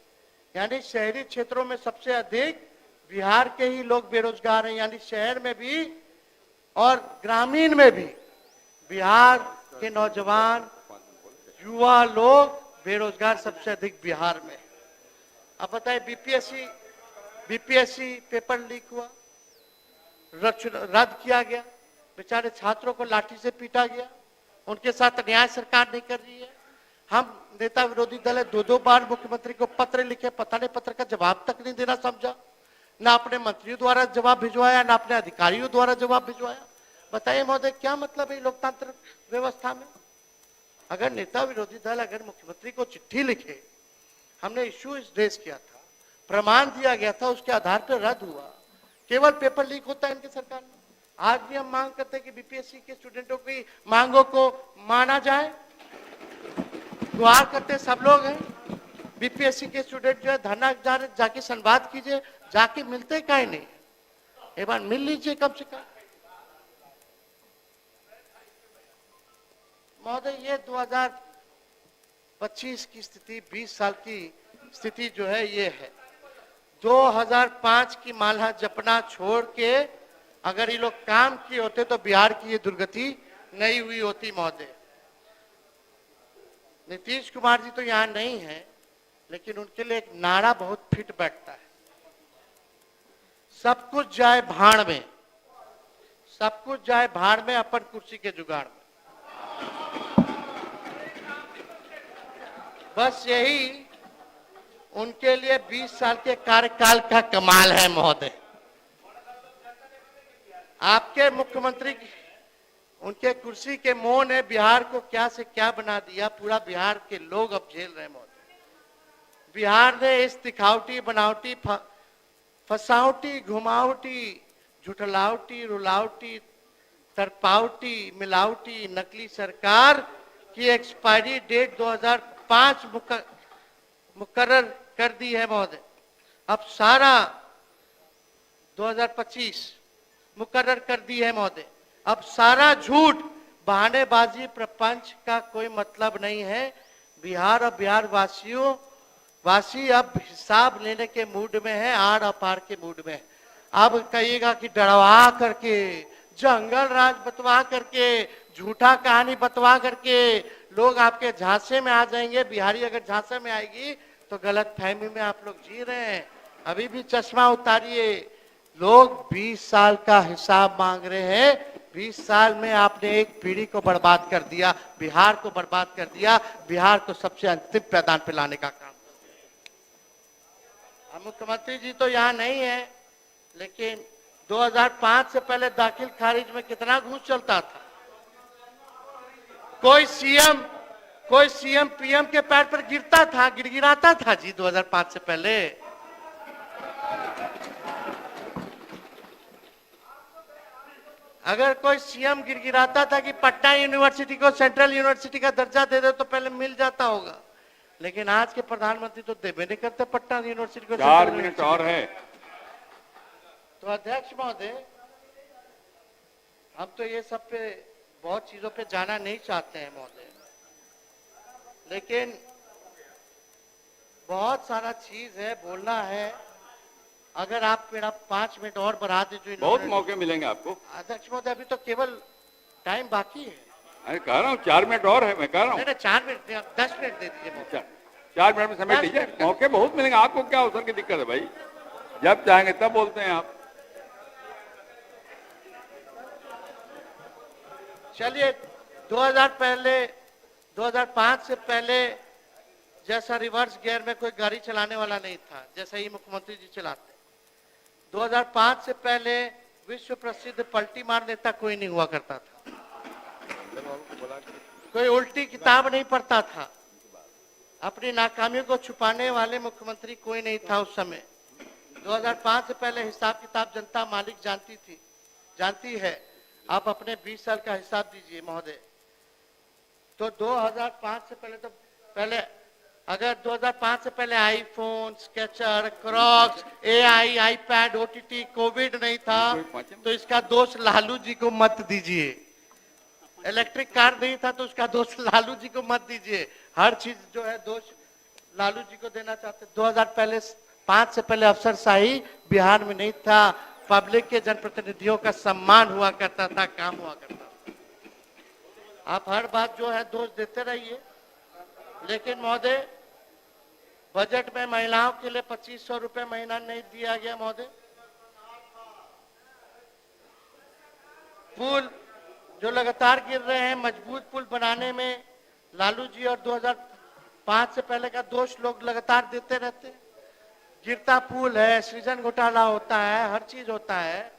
यानी शहरी क्षेत्रों में सबसे अधिक बिहार के ही लोग बेरोजगार हैं, यानी शहर में भी और ग्रामीण में भी बिहार के नौजवान युवा लोग बेरोजगार सबसे अधिक बिहार में। अब बताइए, बीपीएससी पेपर लीक हुआ, रद्द किया गया, बेचारे छात्रों को लाठी से पीटा गया, उनके साथ न्याय सरकार नहीं कर रही है। हम नेता विरोधी दल है, 2-2 बार मुख्यमंत्री को पत्र लिखे, पता नहीं पत्र का जवाब तक नहीं देना समझा, ना अपने मंत्रियों द्वारा जवाब भिजवाया, ना अपने अधिकारियों द्वारा जवाब भिजवाया। बताइए महोदय, क्या मतलब है लोकतांत्रिक व्यवस्था में? अगर नेता विरोधी दल अगर मुख्यमंत्री को चिट्ठी लिखे, हमने इश्यू रेज किया था, प्रमाण दिया गया था, उसके आधार पर रद्द हुआ, केवल पेपर लीक होता है इनकी सरकार में। आज भी हम मांग करते हैं कि बीपीएससी के स्टूडेंटों की मांगों को माना जाए, गुहार करते सब लोग हैं। बीपीएससी के स्टूडेंट जो है धरना जाके संवाद कीजिए, जाके मिलते कहीं नहीं, एक बार मिल लीजिए कम से कम। महोदय, ये 2025 की स्थिति, 20 साल की स्थिति जो है ये है। 2005 की माला जपना छोड़ के अगर ये लोग काम किए होते तो बिहार की ये दुर्गति नहीं हुई होती महोदय। नीतीश कुमार जी तो यहाँ नहीं है, लेकिन उनके लिए एक नारा बहुत फिट बैठता है, सब कुछ जाए भाड़ में, सब कुछ जाए भाड़ में, अपन कुर्सी के जुगाड़ में। बस यही उनके लिए 20 साल के कार्यकाल का कमाल है महोदय। आपके मुख्यमंत्री उनके कुर्सी के मोह ने बिहार को क्या से क्या बना दिया, पूरा बिहार के लोग अब झेल रहे हैं महोदय। बिहार ने इस दिखावटी बनावटी फसावटी घुमावटी झुठलावटी रुलावटी तरपावटी मिलावटी नकली सरकार की एक्सपायरी डेट 2005 मुकर्रर कर दी है महोदय। अब सारा 2025 मुकर्रर कर दी है महोदय। अब सारा झूठ बहानेबाजी प्रपंच का कोई मतलब नहीं है। बिहार और बिहार वासी अब हिसाब लेने के मूड में है, आड़ अपार के मूड में है। अब कहिएगा कि डरवा करके, जंगल राज बतवा करके, झूठा कहानी बतवा करके लोग आपके झांसे में आ जाएंगे। बिहारी अगर झांसे में आएगी तो गलत फहमी में आप लोग जी रहे हैं। अभी भी चश्मा उतारिए। लोग 20 साल का हिसाब मांग रहे हैं। 20 साल में आपने एक पीढ़ी को बर्बाद कर दिया, बिहार को बर्बाद कर दिया, बिहार को सबसे अंतिम पैदान पे लाने का काम। मुख्यमंत्री जी तो यहाँ नहीं है, लेकिन 2005 से पहले दाखिल खारिज में कितना घूस चलता था। कोई सीएम पीएम के पैर पर गिरता था, गिड़गिड़ाता था जी 2005 से पहले। अगर कोई सीएम गिड़गिड़ाता था कि पटना यूनिवर्सिटी को सेंट्रल यूनिवर्सिटी का दर्जा दे दे तो पहले मिल जाता होगा, लेकिन आज के प्रधानमंत्री तो देवे नहीं करते पटना यूनिवर्सिटी को। 4 मिनट और है। तो अध्यक्ष महोदय, हम तो ये सब पे बहुत चीजों पे जाना नहीं चाहते हैं महोदय, लेकिन बहुत सारा चीज है, बोलना है। अगर आप मेरा 5 मिनट और बढ़ा दे जो बहुत मौके मिलेंगे आपको। अध्यक्ष महोदय, अभी तो केवल टाइम बाकी है। अरे कह रहा हूँ 4 मिनट और है, मैं कह रहा हूँ। नहीं 4 मिनट, 10 मिनट दे दीजिए महोदय। 4 मिनट में समेट लीजिए, मौके बहुत मिलेंगे आपको। क्या अवसर की दिक्कत है भाई, जब चाहेंगे तब बोलते हैं आप। चलिए 2005 से पहले जैसा रिवर्स गियर में कोई गाड़ी चलाने वाला नहीं था, जैसा ही मुख्यमंत्री जी चलाते। 2005 से पहले विश्व प्रसिद्ध पलटी मार नेता कोई नहीं हुआ करता था। कोई उल्टी किताब नहीं पढ़ता था। अपनी नाकामियों को छुपाने वाले मुख्यमंत्री कोई नहीं था उस समय। 2005 से पहले हिसाब किताब जनता मालिक जानती है। आप अपने 20 साल का हिसाब दीजिए महोदय। तो 2005 से पहले अगर 2005 से पहले iPhone, sketcher, Crocs, AI, iPad, OTT, Covid नहीं था तो इसका दोष लालू जी को मत दीजिए। इलेक्ट्रिक कार नहीं था तो उसका दोष लालू जी को मत दीजिए। हर चीज जो है दोष लालू जी को देना चाहते। 2005 से पहले अफसरशाही बिहार में नहीं था। पब्लिक के जनप्रतिनिधियों का सम्मान हुआ करता था, काम हुआ करता था। आप हर बात जो है दोष देते रहिए, लेकिन महोदय बजट में महिलाओं के लिए 2500 रुपए महीना नहीं दिया गया महोदय। पुल जो लगातार गिर रहे हैं, मजबूत पुल बनाने में लालू जी और 2005 से पहले का दोष लोग लगातार देते रहते हैं। गिरता पुल है, सृजन घोटाला होता है, हर चीज होता है,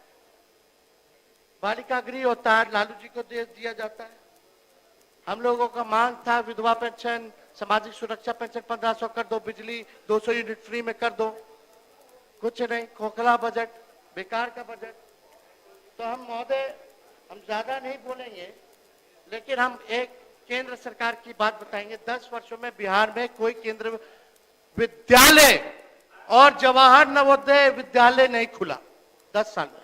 बालिका गृह होता है, लालू जी को दे दिया जाता है। हम लोगों का मांग था विधवा पेंशन, सामाजिक सुरक्षा पेंशन 1500 कर दो, बिजली 200 यूनिट फ्री में कर दो। कुछ नहीं, खोखला बजट, बेकार का बजट। तो हम महोदय ज्यादा नहीं बोलेंगे, लेकिन हम एक केंद्र सरकार की बात बताएंगे। 10 वर्षों में बिहार में कोई केंद्र विद्यालय और जवाहर नवोदय विद्यालय नहीं खुला 10 साल में।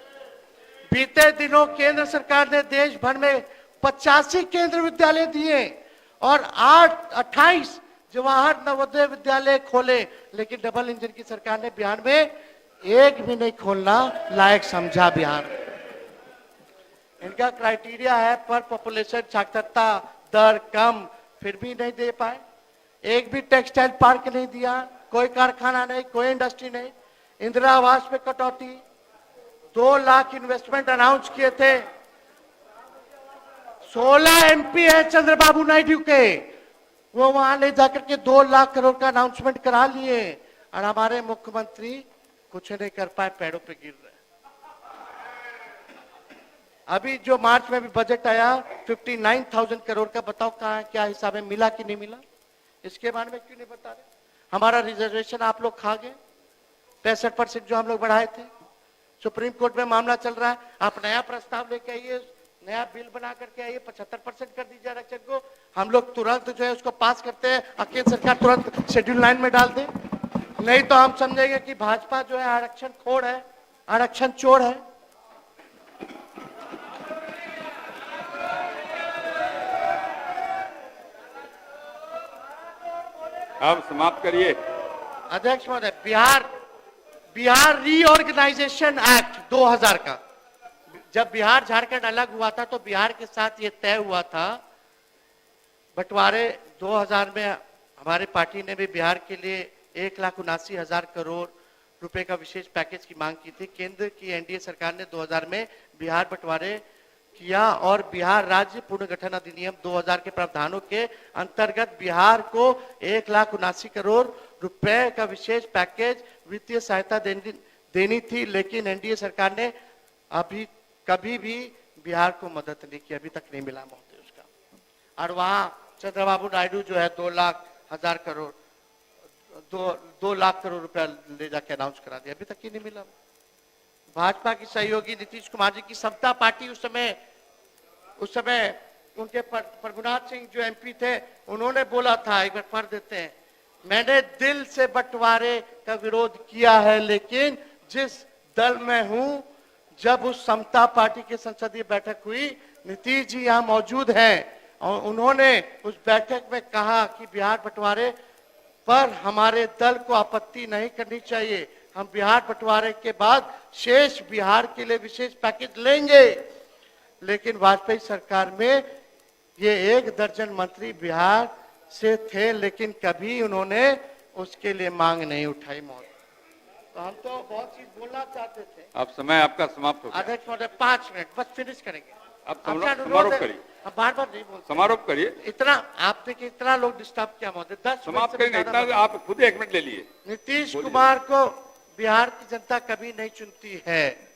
बीते दिनों केंद्र सरकार ने देश भर में 85 केंद्र विद्यालय दिए और 28 जवाहर नवोदय विद्यालय खोले, लेकिन डबल इंजन की सरकार ने बिहार में एक भी नहीं खोलना लायक समझा। बिहार इनका क्राइटेरिया है पर पॉपुलेशन साक्षरता दर कम, फिर भी नहीं दे पाए। एक भी टेक्सटाइल पार्क नहीं दिया, कोई कारखाना नहीं, कोई इंडस्ट्री नहीं। इंदिरा आवास पे कटौती, 2 लाख इन्वेस्टमेंट अनाउंस किए थे। 16 एमपी है चंद्रबाबू नायडू के, वो वहां ले जाकर के 2 लाख करोड़ का अनाउंसमेंट करा लिए, और हमारे मुख्यमंत्री कुछ नहीं कर पाए, पैरों पे गिर रहे। अभी जो मार्च में भी बजट आया 59,000 करोड़ का, बताओ कहां क्या हिसाब है, मिला कि नहीं मिला? इसके बारे में क्यों नहीं बता रहे? हमारा रिजर्वेशन आप लोग खा गए, 65% जो हम लोग बढ़ाए थे। सुप्रीम कोर्ट में मामला चल रहा है, आप नया प्रस्ताव लेके आइए, नया बिल बना करके आइए, 75% कर दीजिए आरक्षण को। हम लोग तुरंत जो है उसको पास करते हैं, केंद्र सरकार तुरंत शेड्यूल 9 में डाल दे। नहीं तो हम समझेंगे कि भाजपा जो है आरक्षण खोर है, आरक्षण चोर है। आप समाप्त करिए। अध्यक्ष महोदय, बिहार रीऑर्गेनाइजेशन एक्ट 2000 का, जब बिहार झारखंड अलग हुआ था तो बिहार के साथ ये तय हुआ था बंटवारे 2000 में। हमारे पार्टी ने भी बिहार के लिए 1,79,000 करोड़ रुपए का विशेष पैकेज की मांग की थी। केंद्र की एनडीए सरकार ने 2000 में बिहार बंटवारे किया और बिहार राज्य पुनर्गठन अधिनियम 2000 के प्रावधानों के अंतर्गत बिहार को 1,79,000 करोड़ रुपए का विशेष पैकेज वित्तीय सहायता देनी थी, लेकिन एनडीए सरकार ने अभी कभी भी बिहार को मदद नहीं की, अभी तक नहीं मिला महोदय उसका। और वहां चंद्रबाबू नायडू जो है 2,00,000 करोड़ 2 लाख करोड़ रुपया ले जाके अनाउंस करा दिया, अभी तक ही नहीं मिला। भाजपा की सहयोगी नीतीश कुमार जी की समता पार्टी उस समय उनके प्रभुनाथ सिंह जो एमपी थे, उन्होंने बोला था, एक बार पढ़ देते हैं, मैंने दिल से बंटवारे का विरोध किया है, लेकिन जिस दल में हूं, जब उस समता पार्टी की संसदीय बैठक हुई, नीतीश जी यहां मौजूद हैं और उन्होंने उस बैठक में कहा कि बिहार बंटवारे पर हमारे दल को आपत्ति नहीं करनी चाहिए, हम बिहार बंटवारे के बाद शेष बिहार के लिए विशेष पैकेज लेंगे। लेकिन वाजपेयी सरकार में ये 1 दर्जन मंत्री बिहार से थे, लेकिन कभी उन्होंने उसके लिए मांग नहीं उठाई महोदय। तो हम तो बहुत चीज बोलना चाहते थे। अब समय आपका समाप्त हो गया। अध्यक्ष महोदय 5 मिनट बस फिनिश करेंगे। अब समारोह करिए, बार बार नहीं बोल समारोह करिए, इतना आपने कि इतना लोग डिस्टर्ब किया महोदय। 10 समाप्त करेंगे। इतना आप खुद 1 मिनट ले लिए। नीतीश कुमार को बिहार की जनता कभी नहीं चुनती है,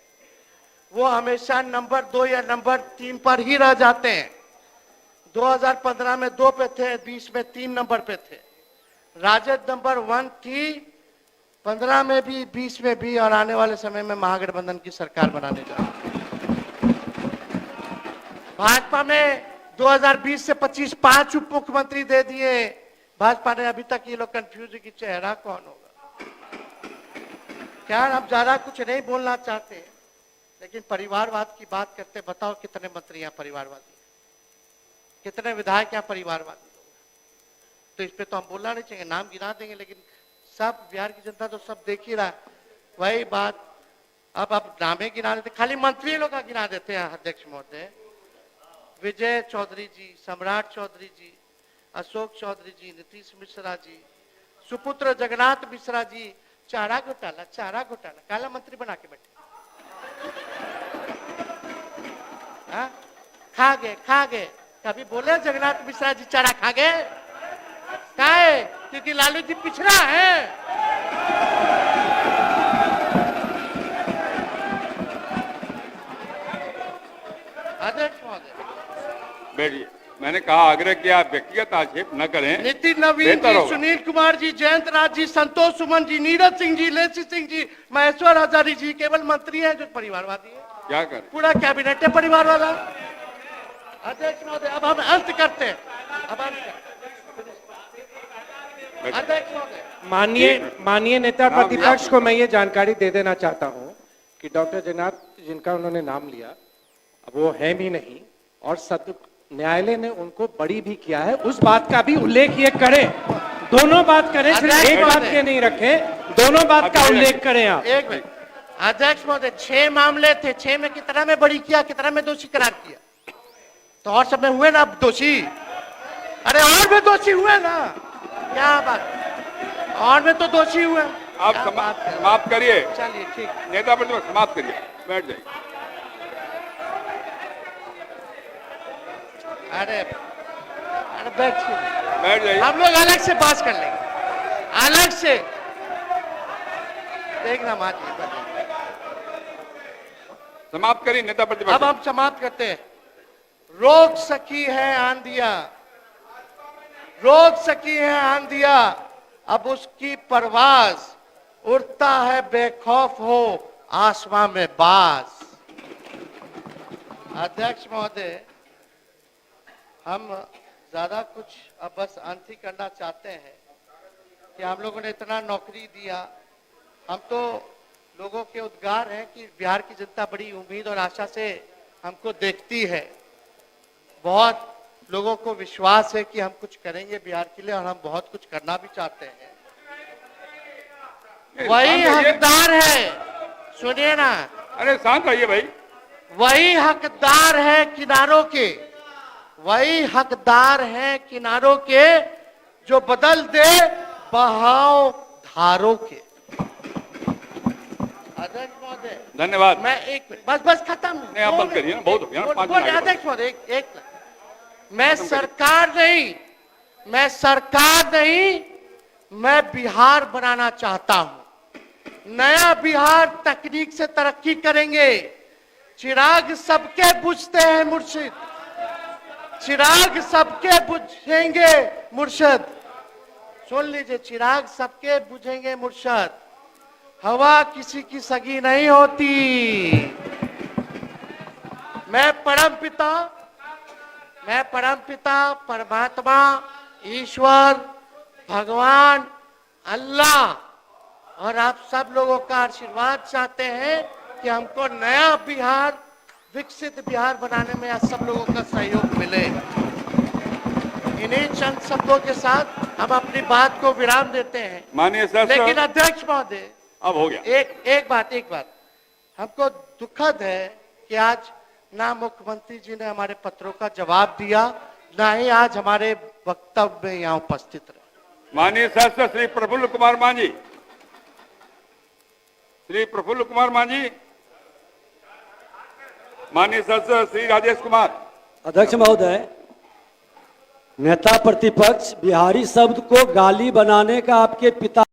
वो हमेशा नंबर 2 या नंबर 3 पर ही रह जाते हैं। 2015 में 2 पे थे, 20 में 3 नंबर पे थे। राजद नंबर 1 थी 15 में भी, 20 में भी, और आने वाले समय में महागठबंधन की सरकार बनाने जा रही है। भाजपा में 2020 से 25 5 उप मुख्यमंत्री दे दिए भाजपा ने। अभी तक ये लोग कंफ्यूज है कि चेहरा कौन होगा। क्या हम ज्यादा कुछ नहीं बोलना चाहते, लेकिन परिवारवाद की बात करते, बताओ कितने मंत्री यहाँ परिवारवादी, कितने विधायक यहाँ परिवारवादी लोग। तो इस पे तो हम बोलना नहीं चाहिए, नाम गिना देंगे, लेकिन सब बिहार की जनता तो सब देख ही रहा है। वही बात अब नामे गिना देते, खाली मंत्री लोग का गिना देते हैं अध्यक्ष महोदय। विजय चौधरी जी, सम्राट चौधरी जी, अशोक चौधरी जी, नीतीश मिश्रा जी, सुपुत्र जगन्नाथ मिश्रा जी, चारा घोटाला काला मंत्री बना के बैठे। खा गए कभी बोले जगन्नाथ मिश्रा जी चारा खा गए? काहे? क्योंकि लालू जी पिछड़ा है। अध्यक्ष महोदय बैठिए। मैंने कहा, आग्रह किया, व्यक्तिगत आक्षेप न करें। नितिन नवीन जी, सुनील कुमार जी, जयंत राज जी, संतोष सुमन जी, नीरज सिंह जी, लेसी सिंह जी, महेश्वर हजारी जी केवल मंत्री हैं जो परिवारवादी है। क्या करें? पूरा कैबिनेट है परिवार वाला। अध्यक्ष महोदय अब हम अंत करते हैं। अध्यक्ष महोदय, माननीय नेता प्रतिपक्ष को मैं ये जानकारी दे देना चाहता हूँ कि डॉक्टर जगन्नाथ जिनका उन्होंने नाम लिया वो है भी नहीं, और न्यायालय ने उनको बड़ी भी किया है, उस बात का भी उल्लेख ये करें। दोनों बात करें, सिर्फ एक बात के नहीं रखें, दोनों बात का उल्लेख करें आप। एक मिनट अध्यक्ष महोदय, 6 मामले थे, 6 में कितना में बड़ी किया, कितना में दोषी करार किया? तो और सब में हुए ना दोषी? अरे और भी दोषी हुए ना, क्या बात, और में तो दोषी हुए। आप समाप्त करिए। चलिए ठीक, नेता प्रतिपक्ष समाप्त करिए, बैठ जाइए। अरे बैठ जाइए। हम लोग अलग से बात कर लेंगे, अलग से देखना। समाप्त करिए नेता प्रतिपक्ष। अब हम समाप्त करते हैं। रोक सकी है आंधिया, रोक सकी है आंधिया, अब उसकी परवाज उड़ता है बेखौफ हो आसमां में बाज। अध्यक्ष महोदय, हम ज्यादा कुछ अब बस अंत ही करना चाहते हैं कि हम लोगों ने इतना नौकरी दिया। हम तो लोगों के उद्गार हैं कि बिहार की जनता बड़ी उम्मीद और आशा से हमको देखती है। बहुत लोगों को विश्वास है कि हम कुछ करेंगे बिहार के लिए और हम बहुत कुछ करना भी चाहते हैं। वही हकदार है, सुनिए ना, अरे शांत रहिए भाई। वही हकदार है किनारों के, वही हकदार है किनारों के जो बदल दे बहाव धारों के। अध्यक्ष महोदय, धन्यवाद। मैं एक मिनट, बस खत्म। नहीं, आप बंद करिए ना, बहुत हो गया ना, 5 मिनट आगे अध्यक्ष महोदय, एक मैं सरकार नहीं, मैं बिहार बनाना चाहता हूं। नया बिहार तकनीक से तरक्की करेंगे। चिराग सबके बुझते हैं मुर्शिद, चिराग सबके बुझेंगे मुर्शद। सुन लीजिए, चिराग सबके बुझेंगे मुर्शद। हवा किसी की सगी नहीं होती। मैं परमपिता परमात्मा ईश्वर भगवान अल्लाह और आप सब लोगों का आशीर्वाद चाहते हैं कि हमको नया बिहार, विकसित बिहार बनाने में आप सब लोगों का सहयोग मिले। इन्हीं चंद शब्दों के साथ हम अपनी बात को विराम देते हैं। माननीय सर, लेकिन अध्यक्ष महोदय, अब हो गया। एक बात हमको दुखद है कि आज ना मुख्यमंत्री जी ने हमारे पत्रों का जवाब दिया, ना ही आज हमारे वक्तव्य में यहाँ उपस्थित रहे। माननीय सदस्य श्री प्रफुल्ल कुमार मांझी, माननीय सदस्य श्री राजेश कुमार। अध्यक्ष महोदय, नेता प्रतिपक्ष बिहारी शब्द को गाली बनाने का आपके पिता